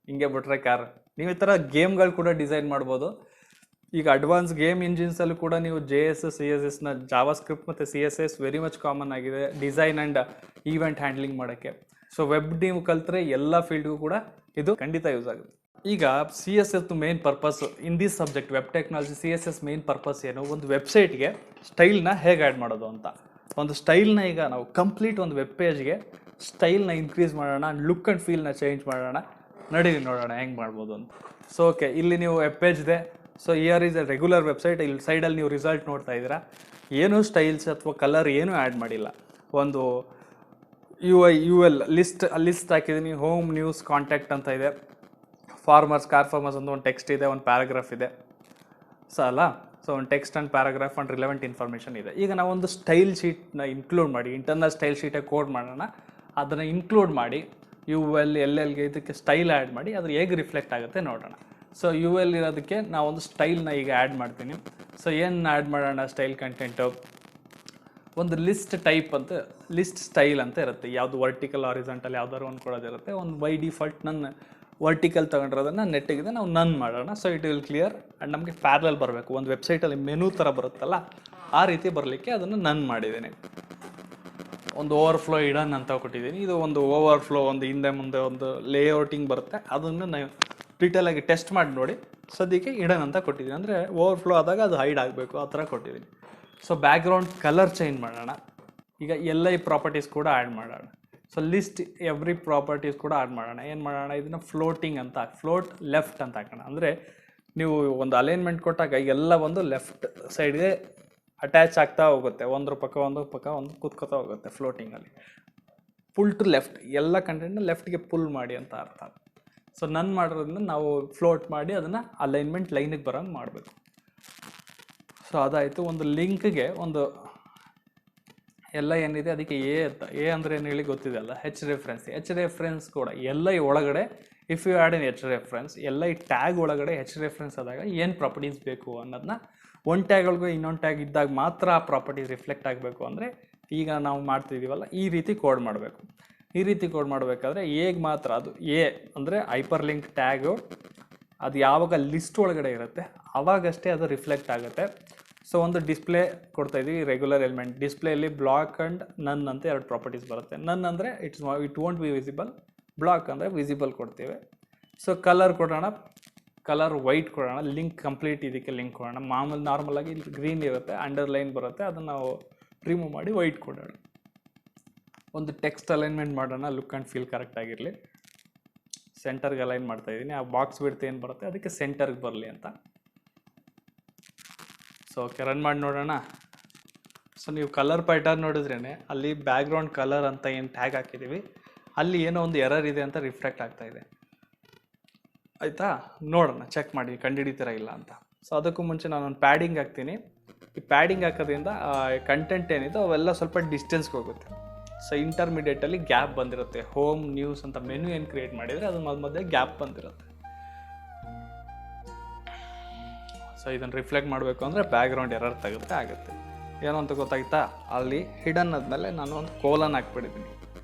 ಹಿಂಗೆ ಬಿಟ್ರೆ ಕಾರ್. ನೀವು ಈ ಥರ ಗೇಮ್ಗಳು ಕೂಡ ಡಿಸೈನ್ ಮಾಡ್ಬೋದು. ಈಗ ಅಡ್ವಾನ್ಸ್ ಗೇಮ್ ಇಂಜಿನ್ಸಲ್ಲೂ ಕೂಡ ನೀವು JS, CSSನ, ಜಾವಾ ಸ್ಕ್ರಿಪ್ಟ್ ಮತ್ತು CSS ವೆರಿ ಮಚ್ ಕಾಮನ್ ಆಗಿದೆ ಡಿಸೈನ್ ಆ್ಯಂಡ್ ಈವೆಂಟ್ ಹ್ಯಾಂಡ್ಲಿಂಗ್ ಮಾಡೋಕ್ಕೆ. ಸೊ ವೆಬ್ ನೀವು ಕಲ್ತ್ರೆ ಎಲ್ಲ ಫೀಲ್ಡ್ಗೂ ಕೂಡ ಇದು ಖಂಡಿತ ಯೂಸ್ ಆಗುತ್ತೆ. ಈಗ C S S main purpose in this subject web technology C S S main purpose ಏನು, ಒಂದು ವೆಬ್ಸೈಟ್ಗೆ ಸ್ಟೈಲ್ನ ಹೇಗೆ ಆ್ಯಡ್ ಮಾಡೋದು ಅಂತ. ಒಂದು ಸ್ಟೈಲ್ನ ಈಗ ನಾವು ಕಂಪ್ಲೀಟ್ ಒಂದು ವೆಬ್ ಪೇಜ್ಗೆ ಸ್ಟೈಲ್ನ ಇನ್ಕ್ರೀಸ್ ಮಾಡೋಣ, ಲುಕ್ ಆ್ಯಂಡ್ ಫೀಲ್ನ ಚೇಂಜ್ ಮಾಡೋಣ, ನಡೀರಿ ನೋಡೋಣ ಹೆಂಗೆ ಮಾಡ್ಬೋದು ಅಂತ. ಸೊ ಓಕೆ, ಇಲ್ಲಿ ನೀವು ವೆಬ್ ಪೇಜ್ ಇದೆ. So here is A regular website. ಇಲ್ಲಿ ಸೈಡಲ್ಲಿ ನೀವು ರಿಸಲ್ಟ್ ನೋಡ್ತಾ ಇದ್ದೀರಾ. ಏನೂ ಸ್ಟೈಲ್ಸ್ ಅಥವಾ ಕಲರ್ ಏನೂ ಆ್ಯಡ್ ಮಾಡಿಲ್ಲ. ಒಂದು UL ಲಿಸ್ಟ್ ಹಾಕಿದ್ದೀನಿ. ಹೋಮ್, ನ್ಯೂಸ್, ಕಾಂಟ್ಯಾಕ್ಟ್ ಅಂತ ಇದೆ. ಫಾರ್ಮರ್ಸ್, ಕಾರ್ ಫಾರ್ಮರ್ಸ್ ಅಂತ ಒಂದು ಟೆಕ್ಸ್ಟ್ ಇದೆ, ಒಂದು ಪ್ಯಾರಾಗ್ರಾಫ್ ಇದೆ. ಸೊ ಒಂದು text and paragraph and relevant information ಇದೆ. ಈಗ ನಾವೊಂದು ಸ್ಟೈಲ್ ಶೀಟ್ನ ಇನ್ಕ್ಲೂಡ್ ಮಾಡಿ, ಇಂಟರ್ನಲ್ ಸ್ಟೈಲ್ ಶೀಟಾಗಿ ಕೋಡ್ ಮಾಡೋಣ. ಅದನ್ನು ಇನ್ಕ್ಲೂಡ್ ಮಾಡಿ UL LLಗೆ ಇದಕ್ಕೆ ಸ್ಟೈಲ್ ಆ್ಯಡ್ ಮಾಡಿ ಅದ್ರ ಹೇಗೆ ರಿಫ್ಲೆಕ್ಟ್ ಆಗುತ್ತೆ ನೋಡೋಣ. ಸೊ UL ಇರೋದಕ್ಕೆ ನಾವೊಂದು ಸ್ಟೈಲ್ನ ಈಗ ಆ್ಯಡ್ ಮಾಡ್ತೀನಿ. ಸೊ ಏನು ಆ್ಯಡ್ ಮಾಡೋಣ ಸ್ಟೈಲ್ ಕಂಟೆಂಟು, ಒಂದು ಲಿಸ್ಟ್ ಟೈಪ್ ಅಂತ, ಲಿಸ್ಟ್ ಸ್ಟೈಲ್ ಅಂತ ಇರುತ್ತೆ. ಯಾವುದು ವರ್ಟಿಕಲ್ ಹಾರಿಜಾಂಟಲ್ ಯಾವ್ದಾದ್ರು ಒಂದು ಕೊಡೋದಿರುತ್ತೆ. ಒಂದು ಬೈ ಡಿಫಾಲ್ಟ್ ನನ್ನ ವರ್ಟಿಕಲ್ ತೊಗೊಂಡಿರೋದನ್ನು ನೆಟ್ಟಿಗಿದೆ ನಾವು ನನ್ ಮಾಡೋಣ. So it will clear. And ನಮಗೆ ಪ್ಯಾರಲಲ್ ಬರಬೇಕು. ಒಂದು ವೆಬ್ಸೈಟಲ್ಲಿ ಮೆನು ಥರ ಬರುತ್ತಲ್ಲ ಆ ರೀತಿ ಬರಲಿಕ್ಕೆ ಅದನ್ನು ನನ್ ಮಾಡಿದ್ದೀನಿ. ಒಂದು ಓವರ್ಫ್ಲೋ ಇಡನ್ ಅಂತ ಕೊಟ್ಟಿದ್ದೀನಿ. ಇದು ಒಂದು ಓವರ್ಫ್ಲೋ, ಒಂದು ಹಿಂದೆ ಮುಂದೆ ಒಂದು ಲೇಔಟಿಂಗ್ ಬರುತ್ತೆ. ಅದನ್ನು ನಾವು ಡೀಟೇಲಾಗಿ ಟೆಸ್ಟ್ ಮಾಡಿ ನೋಡಿ. ಸದ್ಯಕ್ಕೆ ಇಡನ್ ಅಂತ ಕೊಟ್ಟಿದ್ದೀನಿ. ಅಂದರೆ ಓವರ್ಫ್ಲೋ ಆದಾಗ ಅದು ಹೈಡ್ ಆಗಬೇಕು, ಆ ಥರ ಕೊಟ್ಟಿದ್ದೀನಿ. ಸೊ ಬ್ಯಾಕ್ಗ್ರೌಂಡ್ ಕಲರ್ ಚೇಂಜ್ ಮಾಡೋಣ. ಈಗ LI ಪ್ರಾಪರ್ಟೀಸ್ ಕೂಡ ಆ್ಯಡ್ ಮಾಡೋಣ. ಸೊ ಲಿಸ್ಟ್ ಎವ್ರಿ ಪ್ರಾಪರ್ಟೀಸ್ ಕೂಡ ಆ್ಯಡ್ ಮಾಡೋಣ. ಏನು ಮಾಡೋಣ, ಇದನ್ನು ಫ್ಲೋಟಿಂಗ್ ಅಂತ, ಫ್ಲೋಟ್ ಲೆಫ್ಟ್ ಅಂತ ಹಾಕೋಣ. ಅಂದರೆ ನೀವು ಒಂದು ಅಲೈನ್ಮೆಂಟ್ ಕೊಟ್ಟಾಗ ಎಲ್ಲ ಒಂದು ಲೆಫ್ಟ್ ಸೈಡ್ಗೆ ಅಟ್ಯಾಚ್ ಆಗ್ತಾ ಹೋಗುತ್ತೆ. ಒಂದ್ರ ಪಕ್ಕ ಒಂದು ಕೂತ್ಕೋತಾ ಹೋಗುತ್ತೆ ಫ್ಲೋಟಿಂಗಲ್ಲಿ. ಪುಲ್ ಟು ಲೆಫ್ಟ್, ಎಲ್ಲ ಕಂಟೆಂಟ್ನ ಲೆಫ್ಟ್ಗೆ ಪುಲ್ ಮಾಡಿ ಅಂತ ಅರ್ಥ. ಸೊ ನನ್ ಮಾಡಿರೋದನ್ನ ನಾವು ಫ್ಲೋಟ್ ಮಾಡಿ ಅದನ್ನು ಅಲೈನ್ಮೆಂಟ್ ಲೈನಿಗೆ ಬರೋಂಗೆ ಮಾಡಬೇಕು. ಸೊ ಅದಾಯಿತು. ಒಂದು ಲಿಂಕ್ಗೆ ಒಂದು ಎಲ್ಲ ಏನಿದೆ ಅದಕ್ಕೆ ಅಂತ, ಅಂದರೆ ಏನು ಹೇಳಿ ಗೊತ್ತಿದೆ ಅಲ್ಲ, ಹೆಚ್ ರೆಫರೆನ್ಸ್ ಕೂಡ LI ಒಳಗಡೆ. If you add in H LI tag ಒಳಗಡೆ ಹೆಚ್ ಆದಾಗ ಏನು ಪ್ರಾಪರ್ಟೀಸ್ ಬೇಕು ಅನ್ನೋದನ್ನ ಒಂದು ಟ್ಯಾಗ್ ಒಳಗೆ ಇನ್ನೊಂದು ಟ್ಯಾಗ್ ಇದ್ದಾಗ ಮಾತ್ರ ಆ ಪ್ರಾಪರ್ಟೀಸ್ ರಿಫ್ಲೆಕ್ಟ್ ಆಗಬೇಕು. ಅಂದರೆ ಈಗ ನಾವು ಮಾಡ್ತಿದ್ದೀವಲ್ಲ ಈ ರೀತಿ ಕೋಡ್ ಮಾಡಬೇಕು. ಈ ರೀತಿ ಕೋಡ್ ಮಾಡಬೇಕಾದ್ರೆ ಹೇಗೆ ಮಾತ್ರ ಅದು ಅಂದರೆ ಹೈಪರ್ ಲಿಂಕ್ ಟ್ಯಾಗು ಅದು ಯಾವಾಗ ಲಿಸ್ಟ್ ಒಳಗಡೆ ಇರುತ್ತೆ ಆವಾಗಷ್ಟೇ ಅದು ರಿಫ್ಲೆಕ್ಟ್ ಆಗುತ್ತೆ. ಸೊ ಒಂದು ಡಿಸ್ಪ್ಲೇ ಕೊಡ್ತಾ ಇದ್ದೀವಿ, ರೆಗ್ಯುಲರ್ ಎಲಿಮೆಂಟ್ ಡಿಸ್ಪ್ಲೇಲಿ ಬ್ಲಾಕ್ ಆ್ಯಂಡ್ ನನ್ ಅಂತ ಎರಡು ಪ್ರಾಪರ್ಟೀಸ್ ಬರುತ್ತೆ. ನನ್ ಅಂದರೆ it won't be visible, block ಅಂದರೆ ವಿಸಿಬಲ್ ಕೊಡ್ತೀವಿ. ಸೊ ಕಲರ್ ಕೊಡೋಣ, ಕಲರ್ ವೈಟ್ ಕೊಡೋಣ. ಲಿಂಕ್ ಕಂಪ್ಲೀಟ್ ಇದಕ್ಕೆ ಲಿಂಕ್ ಕೊಡೋಣ. ನಾರ್ಮಲಾಗಿ ಇಲ್ಲಿ ಗ್ರೀನ್ ಇರುತ್ತೆ, ಅಂಡರ್ಲೈನ್ ಬರುತ್ತೆ, ಅದನ್ನು ನಾವು ರಿಮೂವ್ ಮಾಡಿ ವೈಟ್ ಕೊಡೋಣ. ಒಂದು ಟೆಕ್ಸ್ಟ್ ಅಲೈನ್ಮೆಂಟ್ ಮಾಡೋಣ, ಲುಕ್ ಆ್ಯಂಡ್ ಫೀಲ್ ಕರೆಕ್ಟ್ ಆಗಿರಲಿ. ಸೆಂಟರ್ಗೆ ಅಲೈನ್ ಮಾಡ್ತಾ ಇದ್ದೀನಿ. ಆ ಬಾಕ್ಸ್ ಬಿಡ್ತು ಏನು ಬರುತ್ತೆ ಅದಕ್ಕೆ ಸೆಂಟರ್ಗೆ ಬರಲಿ ಅಂತ. ಸೊ ಓಕೆ, ರನ್ ಮಾಡಿ ನೋಡೋಣ. ಸೊ ನೀವು ಕಲರ್ ಪ್ಯಾಟರ್ನ್ ನೋಡಿದ್ರೇ ಅಲ್ಲಿ ಬ್ಯಾಕ್ಗ್ರೌಂಡ್ ಕಲರ್ ಅಂತ ಏನು ಟ್ಯಾಗ್ ಹಾಕಿದ್ದೀವಿ ಅಲ್ಲಿ ಏನೋ ಒಂದು ಎರರ್ ಇದೆ ಅಂತ ರಿಫ್ಲೆಕ್ಟ್ ಆಗ್ತಾ ಇದೆ. ಆಯಿತಾ, ನೋಡೋಣ, ಚೆಕ್ ಮಾಡಿ ಕಂಡುಹಿಡಿತೀರ ಇಲ್ಲ ಅಂತ. ಸೊ ಅದಕ್ಕೂ ಮುಂಚೆ ನಾನೊಂದು ಪ್ಯಾಡಿಂಗ್ ಹಾಕ್ತೀನಿ. ಈ ಪ್ಯಾಡಿಂಗ್ ಹಾಕೋದ್ರಿಂದ ಕಂಟೆಂಟ್ ಏನಿದೆ ಅವೆಲ್ಲ ಸ್ವಲ್ಪ ಡಿಸ್ಟೆನ್ಸ್ಗೆ ಹೋಗುತ್ತೆ. ಸೊ ಇಂಟರ್ಮೀಡಿಯೇಟಲ್ಲಿ ಗ್ಯಾಪ್ ಬಂದಿರುತ್ತೆ. ಹೋಮ್, ನ್ಯೂಸ್ ಅಂತ ಮೆನು ಏನು ಕ್ರಿಯೇಟ್ ಮಾಡಿದರೆ ಅದು ಮಧ್ಯೆ ಗ್ಯಾಪ್ ಬಂದಿರುತ್ತೆ. ಸೊ ಇದನ್ನು ರಿಫ್ಲೆಕ್ಟ್ ಮಾಡಬೇಕು ಅಂದರೆ ಬ್ಯಾಕ್ಗ್ರೌಂಡ್ ಎರರ್ ತೆಗೆದ್ರೆ ಆಗುತ್ತೆ. ಏನೋ ಅಂತ ಗೊತ್ತಾಯ್ತಾ, ಅಲ್ಲಿ ಹಿಡನ್ ಆದಮೇಲೆ ನಾನು ಒಂದು ಕೋಲನ್ ಹಾಕ್ಬಿಟ್ಟಿದ್ದೀನಿ.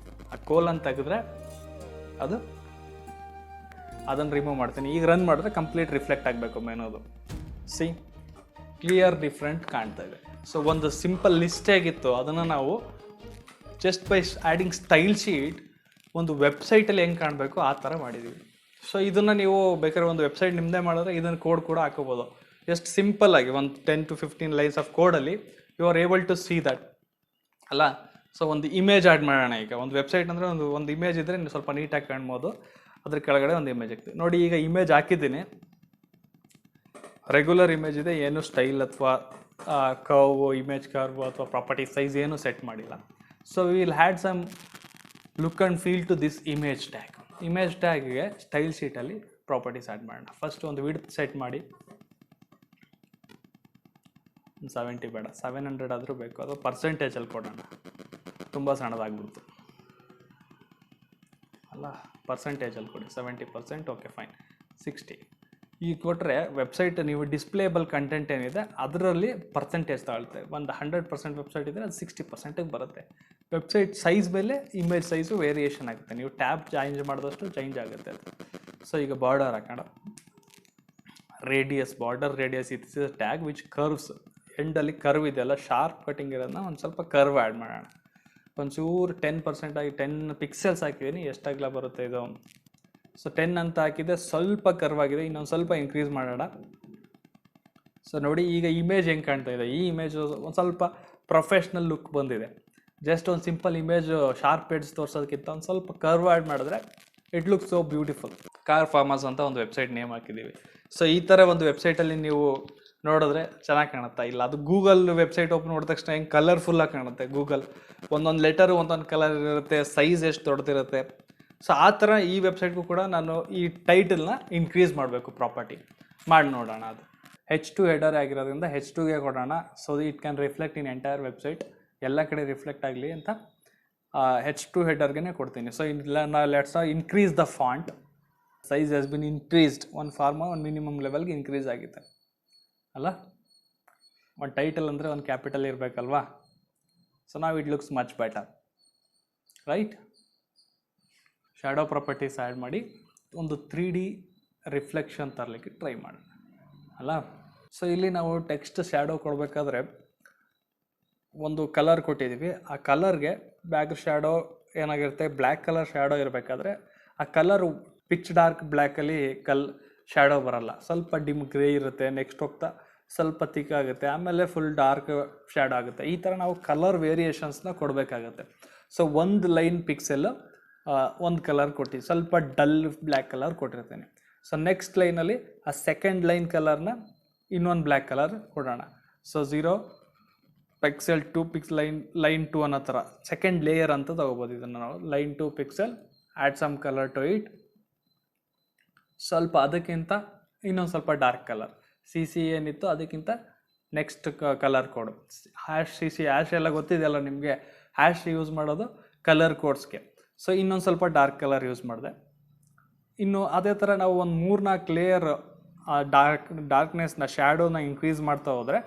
ಆ ಕೋಲನ್ ತೆಗೆದ್ರೆ ಅದನ್ನು ರಿಮೂವ್ ಮಾಡ್ತೀನಿ. ಈಗ ರನ್ ಮಾಡಿದ್ರೆ ಕಂಪ್ಲೀಟ್ ರಿಫ್ಲೆಕ್ಟ್ ಆಗಬೇಕು ಮೆನೋದು. ಸಿ ಕ್ಲಿಯರ್ ಡಿಫ್ರೆಂಟ್ ಕಾಣ್ತಾ ಇದೆ. ಸೊ ಒಂದು ಸಿಂಪಲ್ ಲಿಸ್ಟ್ ಆಗಿತ್ತು, ಅದನ್ನು ನಾವು just by adding style sheet ಒಂದು ವೆಬ್ಸೈಟಲ್ಲಿ ಹೆಂಗೆ ಕಾಣಬೇಕು ಆ ಥರ ಮಾಡಿದ್ದೀವಿ. ಸೊ ಇದನ್ನು ನೀವು ಬೇಕಾದ್ರೆ ಒಂದು ವೆಬ್ಸೈಟ್ ನಿಮ್ಮದೇ ಮಾಡಿದ್ರೆ ಇದನ್ನು ಕೋಡ್ ಕೂಡ ಹಾಕೋಬೋದು. ಜಸ್ಟ್ ಸಿಂಪಲ್ ಆಗಿ ಒಂದು 10 to 15 ಲೈನ್ಸ್ ಆಫ್ ಕೋಡಲ್ಲಿ you are able to see that ಅಲ್ಲ. ಸೊ ಒಂದು ಇಮೇಜ್ ಆ್ಯಡ್ ಮಾಡೋಣ. ಈಗ ಒಂದು ವೆಬ್ಸೈಟ್ ಅಂದರೆ ಒಂದು ಇಮೇಜ್ ಇದ್ದರೆ ನೀವು ಸ್ವಲ್ಪ ನೀಟಾಗಿ ಕಾಣ್ಬೋದು. ಅದ್ರ ಕೆಳಗಡೆ ಒಂದು ಇಮೇಜ್ ಹಾಕ್ತೀವಿ ನೋಡಿ. ಈಗ ಇಮೇಜ್ ಹಾಕಿದ್ದೀನಿ, ರೆಗ್ಯುಲರ್ ಇಮೇಜ್ ಇದೆ, ಏನು ಸ್ಟೈಲ್ ಅಥವಾ ಕರ್ವ್, ಇಮೇಜ್ ಕರ್ವ್ ಅಥವಾ ಪ್ರಾಪರ್ಟಿ ಸೈಜ್ ಏನು ಸೆಟ್ ಮಾಡಿಲ್ಲ. So we will had some look and feel to this image tag. Image ಟ್ಯಾಗ್ಗೆ ಸ್ಟೈಲ್ ಶೀಟಲ್ಲಿ ಪ್ರಾಪರ್ಟೀಸ್ ಆ್ಯಡ್ ಮಾಡೋಣ. ಫಸ್ಟ್ ಒಂದು ವಿಡ್ತ್ ಸೆಟ್ ಮಾಡಿ, 70 ಬೇಡ, 700 ಆದರೂ ಬೇಕು. ಅದು ಪರ್ಸೆಂಟೇಜಲ್ಲಿ ಕೊಡೋಣ, ತುಂಬ ಸಣ್ಣದಾಗ್ಬಿಡ್ತು ಅಲ್ಲ. ಪರ್ಸೆಂಟೇಜಲ್ಲಿ ಕೊಡಿ, 70%. Okay fine. 60 ಈಗ ಕೊಟ್ಟರೆ ವೆಬ್ಸೈಟ್ ನೀವು ಡಿಸ್ಪ್ಲೇಬಲ್ ಕಂಟೆಂಟ್ ಏನಿದೆ ಅದರಲ್ಲಿ ಪರ್ಸೆಂಟೇಜ್ ತಗೊಳ್ತೆ. ಒಂದು 100% ವೆಬ್ಸೈಟ್ ಇದ್ದರೆ ಅದು 60%ಗೆ ಬರುತ್ತೆ. ವೆಬ್ಸೈಟ್ ಸೈಜ್ ಮೇಲೆ ಇಮೇಜ್ ಸೈಜು ವೇರಿಯೇಷನ್ ಆಗುತ್ತೆ. ನೀವು ಟ್ಯಾಬ್ ಚೇಂಜ್ ಮಾಡಿದಷ್ಟು ಚೇಂಜ್ ಆಗುತ್ತೆ ಅದು. ಸೊ ಈಗ ಬಾರ್ಡರ್ ಹಾಕೋಣ, radius, border radius it's tag which curves. ಎಂಡಲ್ಲಿ ಕರ್ವ್ ಇದೆಯಲ್ಲ, ಶಾರ್ಪ್ ಕಟಿಂಗ್ ಇರೋದನ್ನ ಒಂದು ಸ್ವಲ್ಪ ಕರ್ವ್ ಆ್ಯಡ್ ಮಾಡೋಣ. ಒಂಚೂರು 10% ಆಗಿ 10 ಪಿಕ್ಸೆಲ್ಸ್ ಹಾಕಿದ್ದೀನಿ. ಎಷ್ಟಾಗಲ ಬರುತ್ತೆ ಇದು? ಸೊ 10 ಅಂತ ಹಾಕಿದೆ, ಸ್ವಲ್ಪ ಕರ್ವ್ ಆಗಿದೆ, ಇನ್ನೊಂದು ಸ್ವಲ್ಪ ಇನ್ಕ್ರೀಸ್ ಮಾಡೋಣ. ಸೊ ನೋಡಿ ಈಗ ಇಮೇಜ್ ಹೆಂಗೆ ಕಾಣ್ತಾ ಇದೆ, ಈ ಇಮೇಜ್ ಒಂದು ಸ್ವಲ್ಪ ಪ್ರೊಫೆಷ್ನಲ್ ಲುಕ್ ಬಂದಿದೆ. ಜಸ್ಟ್ ಒಂದು ಸಿಂಪಲ್ ಇಮೇಜ್ ಶಾರ್ಪ್ ಎಡ್ಸ್ ತೋರಿಸೋದಕ್ಕಿಂತ ಒಂದು ಸ್ವಲ್ಪ ಕರ್ವ್ ಆ್ಯಡ್ ಮಾಡಿದ್ರೆ it look so beautiful. Car farmers ಅಂತ ಒಂದು ವೆಬ್ಸೈಟ್ ನೇಮ್ ಹಾಕಿದ್ದೀವಿ. ಸೊ ಈ ಥರ ಒಂದು ವೆಬ್ಸೈಟಲ್ಲಿ ನೀವು ನೋಡಿದ್ರೆ ಚೆನ್ನಾಗಿ ಕಾಣುತ್ತಾ ಇಲ್ಲ, ಅದು ಗೂಗಲ್ ವೆಬ್ಸೈಟ್ ಓಪನ್ ಮಾಡಿದ ತಕ್ಷಣ ಹೆಂಗೆ ಕಲರ್ಫುಲ್ಲಾಗಿ ಕಾಣುತ್ತೆ. ಗೂಗಲ್ ಒಂದೊಂದು ಲೆಟರು ಒಂದೊಂದು ಕಲರ್ ಇರುತ್ತೆ, ಸೈಜ್ ಎಷ್ಟು ದೊಡ್ಡದಿರುತ್ತೆ. ಸೊ ಆ ಥರ ಈ ವೆಬ್ಸೈಟ್ಗೂ ಕೂಡ ನಾನು ಈ ಟೈಟಲ್ನ ಇನ್ಕ್ರೀಸ್ ಮಾಡಬೇಕು, ಪ್ರಾಪರ್ಟಿ ಮಾಡಿ ನೋಡೋಣ. ಅದು H2 ಹೆಡರ್ ಆಗಿರೋದ್ರಿಂದ H2ಗೆ ಕೊಡೋಣ. So it can reflect in entire website, ಎಲ್ಲ ಕಡೆ ರಿಫ್ಲೆಕ್ಟ್ ಆಗಲಿ ಅಂತ H2 ಹೆಡರ್ಗೆ ಕೊಡ್ತೀನಿ. So let's increase the font size has been increased. ಒಂದು ಒಂದು ಮಿನಿಮಮ್ ಲೆವೆಲ್ಗೆ ಇನ್ಕ್ರೀಸ್ ಆಗಿದೆ ಅಲ್ಲ. ಒಂದು ಟೈಟಲ್ ಅಂದರೆ ಒಂದು ಕ್ಯಾಪಿಟಲ್ ಇರಬೇಕಲ್ವಾ. ಸೊ ನಾವು it looks much better, right. Shadow properties add ಮಾಡಿ ಒಂದು 3D ರಿಫ್ಲೆಕ್ಷನ್ ತರಲಿಕ್ಕೆ ಟ್ರೈ ಮಾಡೋಣ ಅಲ್ಲ. ಸೊ ಇಲ್ಲಿ ನಾವು ಟೆಕ್ಸ್ಟ್ ಶ್ಯಾಡೋ ಕೊಡಬೇಕಾದ್ರೆ ಒಂದು ಕಲರ್ ಕೊಟ್ಟಿದ್ದೀವಿ, ಆ ಕಲರ್ಗೆ ಬ್ಯಾಕ್ ಶ್ಯಾಡೋ ಏನಾಗಿರುತ್ತೆ, ಬ್ಲ್ಯಾಕ್ ಕಲರ್ ಶ್ಯಾಡೋ ಇರಬೇಕಾದ್ರೆ ಆ ಕಲರ್ ಪಿಚ್ ಡಾರ್ಕ್ ಬ್ಲ್ಯಾಕಲ್ಲಿ ಶ್ಯಾಡೋ ಬರಲ್ಲ, ಸ್ವಲ್ಪ ಡಿಮ್ ಗ್ರೇ ಇರುತ್ತೆ. ನೆಕ್ಸ್ಟ್ ಹೋಗ್ತಾ ಸ್ವಲ್ಪ ತಿಕ್ ಆಗುತ್ತೆ, ಆಮೇಲೆ ಫುಲ್ ಡಾರ್ಕ್ ಶ್ಯಾಡೋ ಆಗುತ್ತೆ. ಈ ಥರ ನಾವು ಕಲರ್ ವೇರಿಯೇಷನ್ಸ್ನ ಕೊಡಬೇಕಾಗತ್ತೆ. ಸೊ ಒಂದು ಲೈನ್ ಪಿಕ್ಸೆಲ್ ಒಂದು ಕಲರ್ ಕೊಟ್ಟು ಸ್ವಲ್ಪ ಡಲ್ ಬ್ಲ್ಯಾಕ್ ಕಲರ್ ಕೊಟ್ಟಿರ್ತೇನೆ. ಸೊ ನೆಕ್ಸ್ಟ್ ಲೈನಲ್ಲಿ ಆ ಸೆಕೆಂಡ್ ಲೈನ್ ಕಲರ್ನ ಇನ್ನೊಂದು ಬ್ಲ್ಯಾಕ್ ಕಲರ್ ಕೊಡೋಣ. ಸೊ 0 ಪಿಕ್ಸೆಲ್ 2 ಲೈನ್ 2 ಅನ್ನೋ ಥರ ಸೆಕೆಂಡ್ ಲೇಯರ್ ಅಂತ ತಗೋಬೋದು. ಇದನ್ನು ನಾವು line 2 pixel add some colour to it. ಸ್ವಲ್ಪ ಅದಕ್ಕಿಂತ ಇನ್ನೊಂದು ಸ್ವಲ್ಪ ಡಾರ್ಕ್ ಕಲರ್ CC ಏನಿತ್ತು ಅದಕ್ಕಿಂತ ನೆಕ್ಸ್ಟ್ ಕಲರ್ ಕೋಡು #CC ಎಲ್ಲ ಗೊತ್ತಿದೆಯಲ್ಲ ನಿಮಗೆ. ಹ್ಯಾಶ್ ಯೂಸ್ ಮಾಡೋದು ಕಲರ್ ಕೋಡ್ಸ್ಗೆ. ಸೊ ಇನ್ನೊಂದು ಸ್ವಲ್ಪ ಡಾರ್ಕ್ ಕಲರ್ ಯೂಸ್ ಮಾಡಿದೆ. ಇನ್ನು ಅದೇ ಥರ ನಾವು ಒಂದು 3-4 ಲೇಯರ್ ಡಾರ್ಕ್ನೆಸ್ನ ಶ್ಯಾಡೋನ ಇನ್ಕ್ರೀಸ್ ಮಾಡ್ತಾ ಹೋದರೆ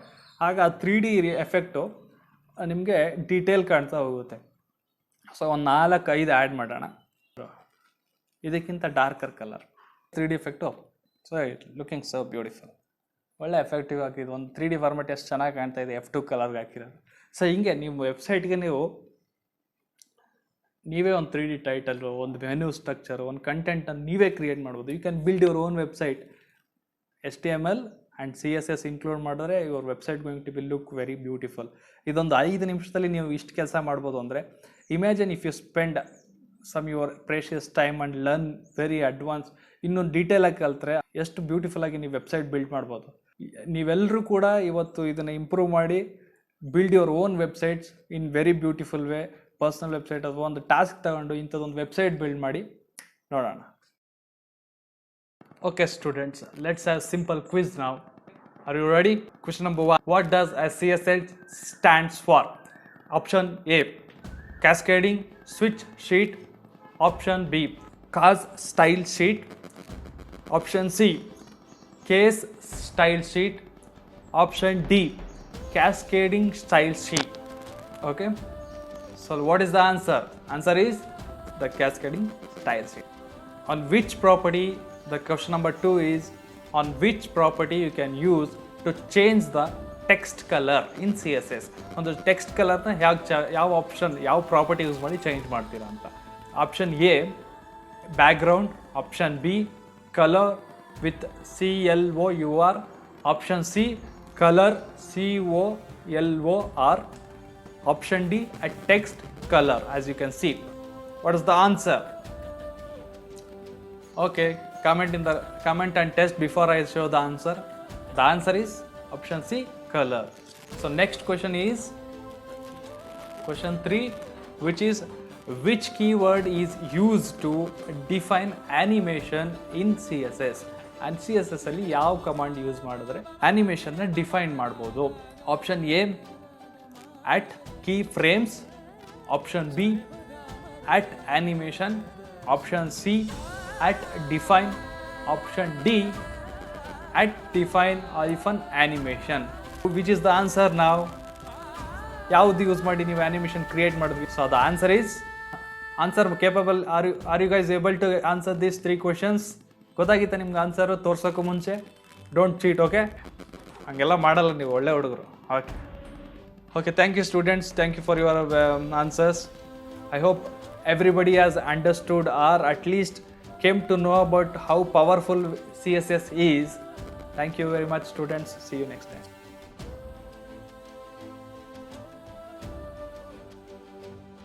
ಆಗ ಆ 3D ಎಫೆಕ್ಟು ನಿಮಗೆ ಡೀಟೇಲ್ ಕಾಣ್ತಾ ಹೋಗುತ್ತೆ. ಸೊ ಒಂದು 4-5 ಆ್ಯಡ್ ಮಾಡೋಣ, ಇದಕ್ಕಿಂತ darker colour 3D effect. So it looking so beautiful, ಒಳ್ಳೆ ಎಫೆಕ್ಟಿವ್ ಆಗಿದೆ. ಒಂದು 3D ಫಾರ್ಮೆಟ್ ಎಷ್ಟು ಚೆನ್ನಾಗಿ ಕಾಣ್ತಾ ಇದೆ F2 ಕಲರ್ಗೆ ಹಾಕಿರೋದು. ಸೊ ಹಿಂಗೆ ನಿಮ್ಮ ವೆಬ್ಸೈಟ್ಗೆ ನೀವೇ ಒಂದು 3D ಟೈಟಲು, ಒಂದು ಮೆನ್ಯೂ ಸ್ಟ್ರಕ್ಚರು, ಒಂದು ಕಂಟೆಂಟನ್ನು ನೀವೇ ಕ್ರಿಯೇಟ್ ಮಾಡ್ಬೋದು. You can build your own website. HTML and CSS include ಮಾಡಿದ್ರೆ your website going to be look very beautiful. ಇದೊಂದು 5 ನಿಮಿಷದಲ್ಲಿ ನೀವು ಇಷ್ಟು ಕೆಲಸ ಮಾಡ್ಬೋದು ಅಂದರೆ imagine if you spend some your precious time and learn very advance. ಇನ್ನೊಂದು ಡೀಟೇಲಾಗಿ ಕಲಿತ್ರೆ ಎಷ್ಟು ಬ್ಯೂಟಿಫುಲ್ಲಾಗಿ ನೀವು ವೆಬ್ಸೈಟ್ ಬಿಲ್ಡ್ ಮಾಡ್ಬೋದು. ನೀವೆಲ್ಲರೂ ಕೂಡ ಇವತ್ತು ಇದನ್ನು ಇಂಪ್ರೂವ್ ಮಾಡಿ build your own websites in very beautiful way. Personal website ಅಥವಾ ಒಂದು ಟಾಸ್ಕ್ ತಗೊಂಡು ಇಂಥದ್ದೊಂದು ವೆಬ್ಸೈಟ್ ಬಿಲ್ಡ್ ಮಾಡಿ ನೋಡೋಣ. Okay students, let's have simple quiz now. Are you ready? Question number 1. What does CSS stands for? Option A, cascading switch sheet. Option B, cars style sheet. Option C, case style sheet. Option D, cascading style sheet. Okay, so what is the answer? Answer is the cascading style sheet. On which property, the question number 2 is, on which property you can use to change the text color in CSS. ಒಂದು text ಕಲರ್ನ ಯಾವ option ಯಾವ property use ಮಾಡಿ change ಮಾಡ್ತೀರಾ ಅಂತ. Option A background, option B colour with CLOUR, option C colour COLOR, option D a text color. As you can see, what is the answer? Okay, comment and test before I show the answer. The answer is option C, color. So next question is question 3, which is which keyword is used to define animation in CSS. And CSS ಅಲ್ಲಿ ಯಾವ command use ಮಾಡಿದ್ರೆ ಆನಿಮೇಷನ್ನ define ಮಾಡ್ಬೋದು. Option A at keyframes, option B at animation, option C at define, option D at define animation. Which is the answer now? ಯಾವ್ದು use ಮಾಡಿ ನೀವು animation create ಮಾಡಿದ್ವಿ? So the answer is answer capable. Are you guys able to answer these 3 questions? ಗೊತ್ತಾಗಿತ್ತಾ ನಿಮ್ಗೆ answer ತೋರ್ಸೋಕ್ಕೂ ಮುಂಚೆ? Don't cheat, okay? ಹಂಗೆಲ್ಲ ಮಾಡಲ್ಲ ನೀವು, ಒಳ್ಳೆ ಹುಡುಗರು. Okay, thank you students, thank you for your answers. I hope everybody has understood or at least came to know about how powerful CSS is. Thank you very much, students. See you next time.